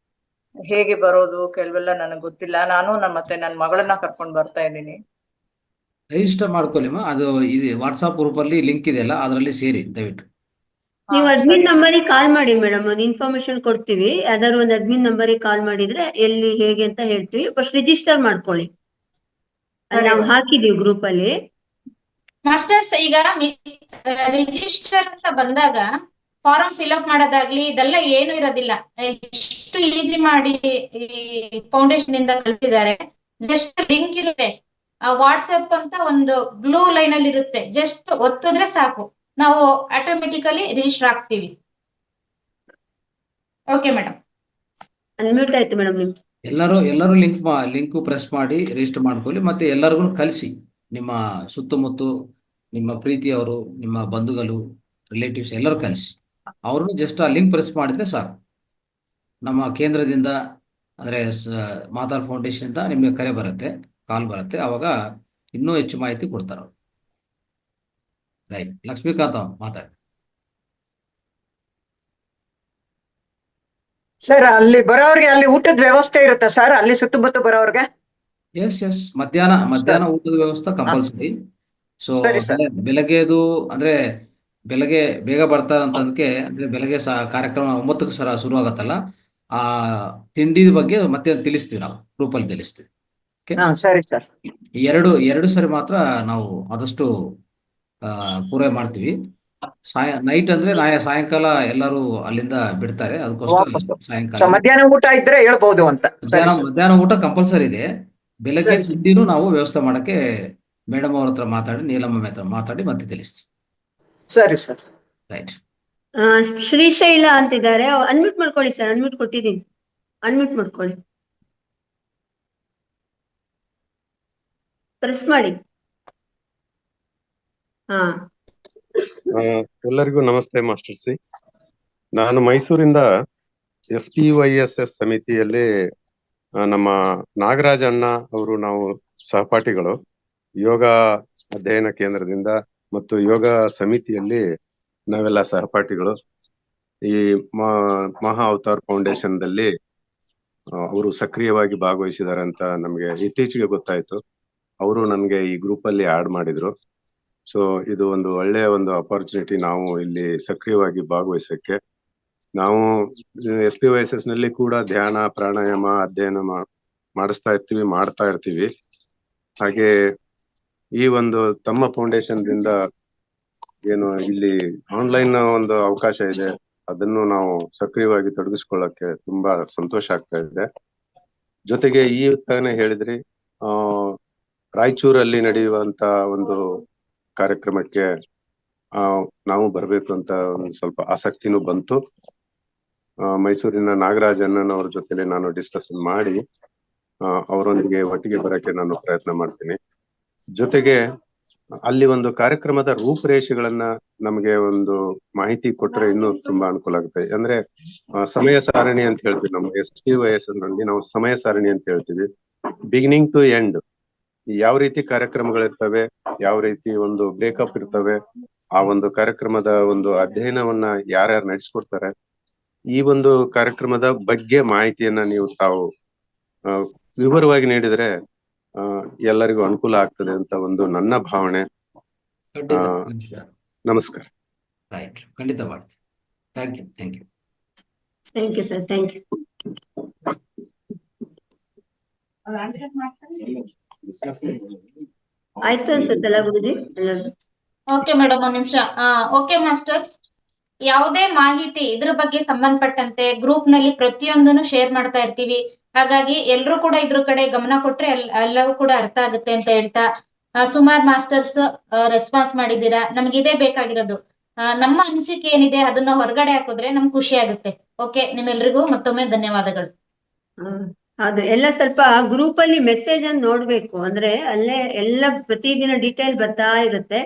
ಹೇಗೆ ಬರೋದು ಕೆಲವೆಲ್ಲ ನನಗೆ ಗೊತ್ತಿಲ್ಲ. ನಾನು ಮತ್ತೆ ನನ್ನ ಮಗಳನ್ನ ಕರ್ಕೊಂಡು ಬರ್ತಾ ಇದ್ದೀನಿ. ರಿಜಿಸ್ಟರ್ ಮಾಡ್ಕೊಳ್ಳಿಮ್ಮ, ಅದು ಇದು ವಾಟ್ಸ್ಆಪ್ ಗ್ರೂಪ್ ಅಲ್ಲಿ ಲಿಂಕ್ ಇದೆಯಲ್ಲ, ಅದರಲ್ಲಿ ಸೇರಿ ದಯವಿಟ್ಟು. ನೀವು ಅಡ್ಮಿನ್ ನಂಬರಿಗೆ ಕಾಲ್ ಮಾಡಿ ಮೇಡಮ್, ಒಂದು ಇನ್ಫಾರ್ಮೇಶನ್ ಕೊಡ್ತೀವಿ. ಯಾವ್ದಾದ್ರು ಒಂದು ಅಡ್ಮಿನ್ ನಂಬರಿಗೆ ಕಾಲ್ ಮಾಡಿದ್ರೆ ಎಲ್ಲಿ ಹೇಗೆ ಅಂತ ಹೇಳ್ತೀವಿ. ಫಸ್ಟ್ ರಿಜಿಸ್ಟರ್ ಮಾಡ್ಕೊಳ್ಳಿ, ನಾವು ಹಾಕಿದೀವಿ ಗ್ರೂಪ್ ಅಲ್ಲಿ. ಮಾಸ್ಟರ್ಸ್, ಈಗ ರಿಜಿಸ್ಟರ್ ಅಂತ ಬಂದಾಗ ಫಾರಂ ಫಿಲ್ಅಪ್ ಮಾಡೋದಾಗ್ಲಿ ಇದೆಲ್ಲ ಏನು ಇರೋದಿಲ್ಲ. ಎಷ್ಟು ಈಸಿ ಮಾಡಿ ಈ ಫೌಂಡೇಶನ್ ಇಂದ ಕಳಿಸಿದ್ದಾರೆ. ಜಸ್ಟ್ ಲಿಂಕ್ ಇರುತ್ತೆ, ವಾಟ್ಸ್ಆಪ್ ಅಂತ ಒಂದು ಬ್ಲೂ ಲೈನ್ ಅಲ್ಲಿ ಇರುತ್ತೆ, ಜಸ್ಟ್ ಒತ್ತಿದ್ರೆ ಸಾಕು, ನಾವು ಆಟೋಮೆಟಿಕಲಿ ರಿಜಿಸ್ಟರ್ ಆಗ್ತೀವಿ. Okay madam. ಅನ್ಮ್ಯೂಟ್ ಆಯ್ತು ಮೇಡಮ್ ನಿಮ್ಗೆ. ಎಲ್ಲರೂ ಲಿಂಕ್ ಪ್ರೆಸ್ ಮಾಡಿ ರಿಜಿಸ್ಟರ್ ಮಾಡ್ಕೊಳ್ಳಿ. ಮತ್ತೆ ಎಲ್ಲರಿಗೂ ಕಳಿಸಿ, ನಿಮ್ಮ ಸುತ್ತಮುತ್ತ ನಿಮ್ಮ ಪ್ರೀತಿಯವರು, ನಿಮ್ಮ ಬಂಧುಗಳು, ರಿಲೇಟಿವ್ಸ್ ಎಲ್ಲರೂ ಕಳಿಸಿ. ಅವ್ರನ್ನು ಜಸ್ಟ್ ಆ ಲಿಂಕ್ ಪ್ರೆಸ್ ಮಾಡಿದ್ರೆ ಸಾಕು, ನಮ್ಮ ಕೇಂದ್ರದಿಂದ ಅಂದರೆ ಮಾತಾರ್ ಫೌಂಡೇಶನ್ ಇಂದ ನಿಮಗೆ ಕಾಲ್ ಬರುತ್ತೆ. ಅವಾಗ ಇನ್ನೂ ಹೆಚ್ಚು ಮಾಹಿತಿ ಕೊಡ್ತಾರೆ ಅವರು. ರೈಟ್. ಲಕ್ಷ್ಮೀಕಾಂತ್ ಮಾತಾಡಿ ಸರ್. ಅಲ್ಲಿ ಬರೋರ್ಗೆ ಅಲ್ಲಿ ಊಟದ ವ್ಯವಸ್ಥೆ ಇರುತ್ತಾ ಸರ್, ಅಲ್ಲಿ ಸುತ್ತಮುತ್ತ ಬರೋರ್ಗೆ? ಎಸ್ ಮಧ್ಯಾಹ್ನ ಊಟದ ವ್ಯವಸ್ಥೆ ಕಂಪಲ್ಸರಿ. ಸೊ ಬೆಳಗ್ಗೆದು ಅಂದ್ರೆ ಬೆಳಗ್ಗೆ ಬೇಗ ಬರ್ತಾರಂತದಕ್ಕೆ, ಅಂದ್ರೆ ಬೆಳಗ್ಗೆ ಕಾರ್ಯಕ್ರಮ 9ಕ್ಕೆ ಶುರು ಆಗತ್ತಲ್ಲ, ಆ ತಿಂಡಿ ಬಗ್ಗೆ ಮತ್ತೆ ತಿಳಿಸ್ತೀವಿ, ನಾವು ಗ್ರೂಪಲ್ಲಿ ತಿಳಿಸ್ತೀವಿ. ಸರಿ ಸರ್. ಎರಡು ಸರಿ ಮಾತ್ರ ನಾವು ಆದಷ್ಟು ಪೂರೈ ಮಾಡ್ತೀವಿ. ನೈಟ್ ಅಂದ್ರೆ ಸಾಯಂಕಾಲ ಎಲ್ಲರೂ ಅಲ್ಲಿಂದ ಬಿಡ್ತಾರೆ, ಅದಕ್ಕೋಸ್ಕರ ಸಾಯಂಕಾಲ ಮಧ್ಯಾಹ್ನ ಊಟ ಇದ್ರೆ ಹೇಳ್ಬಹುದು ಅಂತ. ಮಧ್ಯಾಹ್ನ ಊಟ ಕಂಪಲ್ಸರಿ ಇದೆ. ಬೆಳಗ್ಗೆ ತಿಂಡಿನೂ ನಾವು ವ್ಯವಸ್ಥೆ ಮಾಡಕ್ಕೆ ಮೇಡಮ್ ಅವ್ರ ಹತ್ರ ಮಾತಾಡಿ, ನೀಲಮ್ಮ ಹತ್ರ ಮಾತಾಡಿ ಮತ್ತೆ ತಿಳಿಸ್ತೀವಿ. ಸರಿ ಸರ್. ರೈಟ್. ಶ್ರೀಶೈಲ ಅಂತಿದ್ದಾರೆ, ಅನ್ಮ್ಯೂಟ್ ಮಾಡ್ಕೊಳ್ಳಿ ಸರ್. ಅನ್ಮ್ಯೂಟ್ ಕೊಟ್ಟಿದ್ದೀನಿ, ಅನ್ಮ್ಯೂಟ್ ಮಾಡ್ಕೊಳ್ಳಿ, ಪ್ರೆಸ್ ಮಾಡಿ. ಎಲ್ಲರಿಗೂ ನಮಸ್ತೆ ಮಾಸ್ಟರ್ಸಿ. ನಾನು ಮೈಸೂರಿಂದ SPYSS ಸಮಿತಿಯಲ್ಲಿ ನಮ್ಮ ನಾಗರಾಜ ಅಣ್ಣ ಅವರು, ನಾವು ಸಹಪಾಠಿಗಳು, ಯೋಗ ಅಧ್ಯಯನ ಕೇಂದ್ರದಿಂದ ಮತ್ತು ಯೋಗ ಸಮಿತಿಯಲ್ಲಿ ನಾವೆಲ್ಲ ಸಹಪಾಠಿಗಳು. ಈ ಮಹಾ ಅವತಾರ್ ಫೌಂಡೇಶನ್ ದಲ್ಲಿ ಅವರು ಸಕ್ರಿಯವಾಗಿ ಭಾಗವಹಿಸಿದ್ದಾರೆ ಅಂತ ನಮ್ಗೆ ಇತ್ತೀಚೆಗೆ ಗೊತ್ತಾಯ್ತು. ಅವರು ನಮ್ಗೆ ಈ ಗ್ರೂಪ್ ಅಲ್ಲಿ ಆಡ್ ಮಾಡಿದ್ರು. ಸೊ ಇದು ಒಂದು ಒಳ್ಳೆಯ ಒಂದು ಅಪರ್ಚುನಿಟಿ, ನಾವು ಇಲ್ಲಿ ಸಕ್ರಿಯವಾಗಿ ಭಾಗವಹಿಸಕ್ಕೆ. ನಾವು SPYSS ನಲ್ಲಿ ಕೂಡ ಧ್ಯಾನ, ಪ್ರಾಣಾಯಾಮ, ಅಧ್ಯಯನ ಮಾಡ್ತಾ ಇರ್ತೀವಿ. ಹಾಗೆ ಈ ಒಂದು ತಮ್ಮ ಫೌಂಡೇಶನ್ ದಿಂದ ಏನು ಇಲ್ಲಿ ಆನ್ಲೈನ್ ಒಂದು ಅವಕಾಶ ಇದೆ, ಅದನ್ನು ನಾವು ಸಕ್ರಿಯವಾಗಿ ತೊಡಗಿಸ್ಕೊಳ್ಳಕ್ಕೆ ತುಂಬಾ ಸಂತೋಷ ಆಗ್ತಾ ಇದೆ. ಜೊತೆಗೆ ಈ ತಾನೇ ಹೇಳಿದ್ರಿ, ರಾಯಚೂರಲ್ಲಿ ನಡೆಯುವಂತ ಒಂದು ಕಾರ್ಯಕ್ರಮಕ್ಕೆ ನಾವು ಬರ್ಬೇಕು ಅಂತ ಒಂದು ಸ್ವಲ್ಪ ಆಸಕ್ತಿನೂ ಬಂತು. ಮೈಸೂರಿನ ನಾಗರಾಜ್ ಅಣ್ಣನವ್ರ ಜೊತೆಲಿ ನಾನು ಡಿಸ್ಕಷನ್ ಮಾಡಿ ಅವರೊಂದಿಗೆ ಒಟ್ಟಿಗೆ ಬರಕ್ಕೆ ನಾನು ಪ್ರಯತ್ನ ಮಾಡ್ತೀನಿ. ಜೊತೆಗೆ ಅಲ್ಲಿ ಒಂದು ಕಾರ್ಯಕ್ರಮದ ರೂಪರೇಷೆಗಳನ್ನ ನಮಗೆ ಒಂದು ಮಾಹಿತಿ ಕೊಟ್ರೆ ಇನ್ನೂ ತುಂಬಾ ಅನುಕೂಲ ಆಗುತ್ತೆ. ಅಂದ್ರೆ ಸಮಯ ಸಾರಣಿ ಅಂತ ಹೇಳ್ತೀವಿ, ನಮ್ಮ SPYSS ನಲ್ಲಿ ನಾವು ಸಮಯ ಸಾರಣಿ ಅಂತ ಹೇಳ್ತೀವಿ. ಬಿಗಿನಿಂಗ್ ಟು ಎಂಡ್ ಯಾವ ರೀತಿ ಕಾರ್ಯಕ್ರಮಗಳಿರ್ತವೆ, ಯಾವ ರೀತಿ ಒಂದು ಬ್ರೇಕಪ್ ಇರ್ತವೆ, ಆ ಒಂದು ಕಾರ್ಯಕ್ರಮದ ಒಂದು ಅಧ್ಯಯನವನ್ನ ಯಾರ್ಯಾರು ನಡೆಸ್ಕೊಡ್ತಾರೆ, ಈ ಒಂದು ಕಾರ್ಯಕ್ರಮದ ಬಗ್ಗೆ ಮಾಹಿತಿಯನ್ನ ನೀವು ತಾವು ವಿವರವಾಗಿ ನೀಡಿದ್ರೆ ಎಲ್ಲರಿಗೂ ಅನುಕೂಲ ಆಗ್ತದೆ ಅಂತ ಒಂದು ನನ್ನ ಭಾವನೆ. ನಮಸ್ಕಾರ. ರೈಟ್, ಖಂಡಿತ ಮಾಡ್ತೀವಿ. Thank you. Thank you sir, thank you. ಆಯ್ತು ಅನ್ಸುತ್ತಲ್ಲ ಗುರುಜಿ ಎಲ್ಲರೂ? ಓಕೆ ಮೇಡಮ್, ಒಂದ್ ನಿಮಿಷ. ಓಕೆ ಮಾಸ್ಟರ್ಸ್, ಯಾವುದೇ ಮಾಹಿತಿ ಇದ್ರ ಬಗ್ಗೆ ಸಂಬಂಧಪಟ್ಟಂತೆ ಗ್ರೂಪ್ ನಲ್ಲಿ ಪ್ರತಿಯೊಂದನ್ನು ಶೇರ್ ಮಾಡ್ತಾ ಇರ್ತೀವಿ. ಹಾಗಾಗಿ ಎಲ್ರು ಕೂಡ ಇದ್ರ ಕಡೆ ಗಮನ ಕೊಟ್ರೆ ಎಲ್ಲವೂ ಕೂಡ ಅರ್ಥ ಆಗುತ್ತೆ ಅಂತ ಹೇಳ್ತಾ, ಸುಮಾರು ಮಾಸ್ಟರ್ಸ್ ರೆಸ್ಪಾನ್ಸ್ ಮಾಡಿದ್ದೀರಾ. ನಮ್ಗೆ ಇದೇ ಬೇಕಾಗಿರೋದು. ನಮ್ಮ ಅನಿಸಿಕೆ ಏನಿದೆ ಅದನ್ನ ಹೊರಗಡೆ ಹಾಕಿದ್ರೆ ನಮ್ಗೆ ಖುಷಿ ಆಗುತ್ತೆ. ಓಕೆ, ನಿಮ್ಮೆಲ್ರಿಗೂ ಮತ್ತೊಮ್ಮೆ ಧನ್ಯವಾದಗಳು. ಅದು ಎಲ್ಲ ಸ್ವಲ್ಪ ಗ್ರೂಪ್ ಅಲ್ಲಿ ಮೆಸೇಜ್ ಅನ್ನು ನೋಡ್ಬೇಕು. ಅಂದ್ರೆ ಅಲ್ಲೇ ಎಲ್ಲ ಪ್ರತಿದಿನ ಡೀಟೇಲ್ ಬರ್ತಾ ಇರುತ್ತೆ.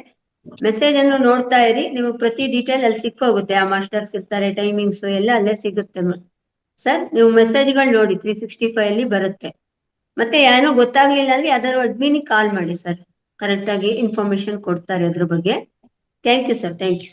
ಮೆಸೇಜ್ ಅನ್ನು ನೋಡ್ತಾ ಇರಿ, ನಿಮಗೆ ಪ್ರತಿ ಡೀಟೇಲ್ ಅಲ್ಲಿ ಸಿಕ್ಕೋಗುತ್ತೆ. ಆ ಮಾಸ್ಟರ್ಸ್ ಇರ್ತಾರೆ, ಟೈಮಿಂಗ್ಸ್ ಎಲ್ಲ ಅಲ್ಲೇ ಸಿಗುತ್ತೆ ಸರ್. ನೀವು ಮೆಸೇಜ್ಗಳು ನೋಡಿ, 365 ಅಲ್ಲಿ ಬರುತ್ತೆ. ಮತ್ತೆ ಏನೋ ಗೊತ್ತಾಗ್ಲಿಲ್ಲ ಅಂದ್ರೆ ಯಾವ್ದಾದ್ರು ಅಡ್ಮಿನಿಗೆ ಕಾಲ್ ಮಾಡಿ ಸರ್, ಕರೆಕ್ಟ್ ಆಗಿ ಇನ್ಫಾರ್ಮೇಶನ್ ಕೊಡ್ತಾರೆ ಅದ್ರ ಬಗ್ಗೆ. Thank you sir, thank you.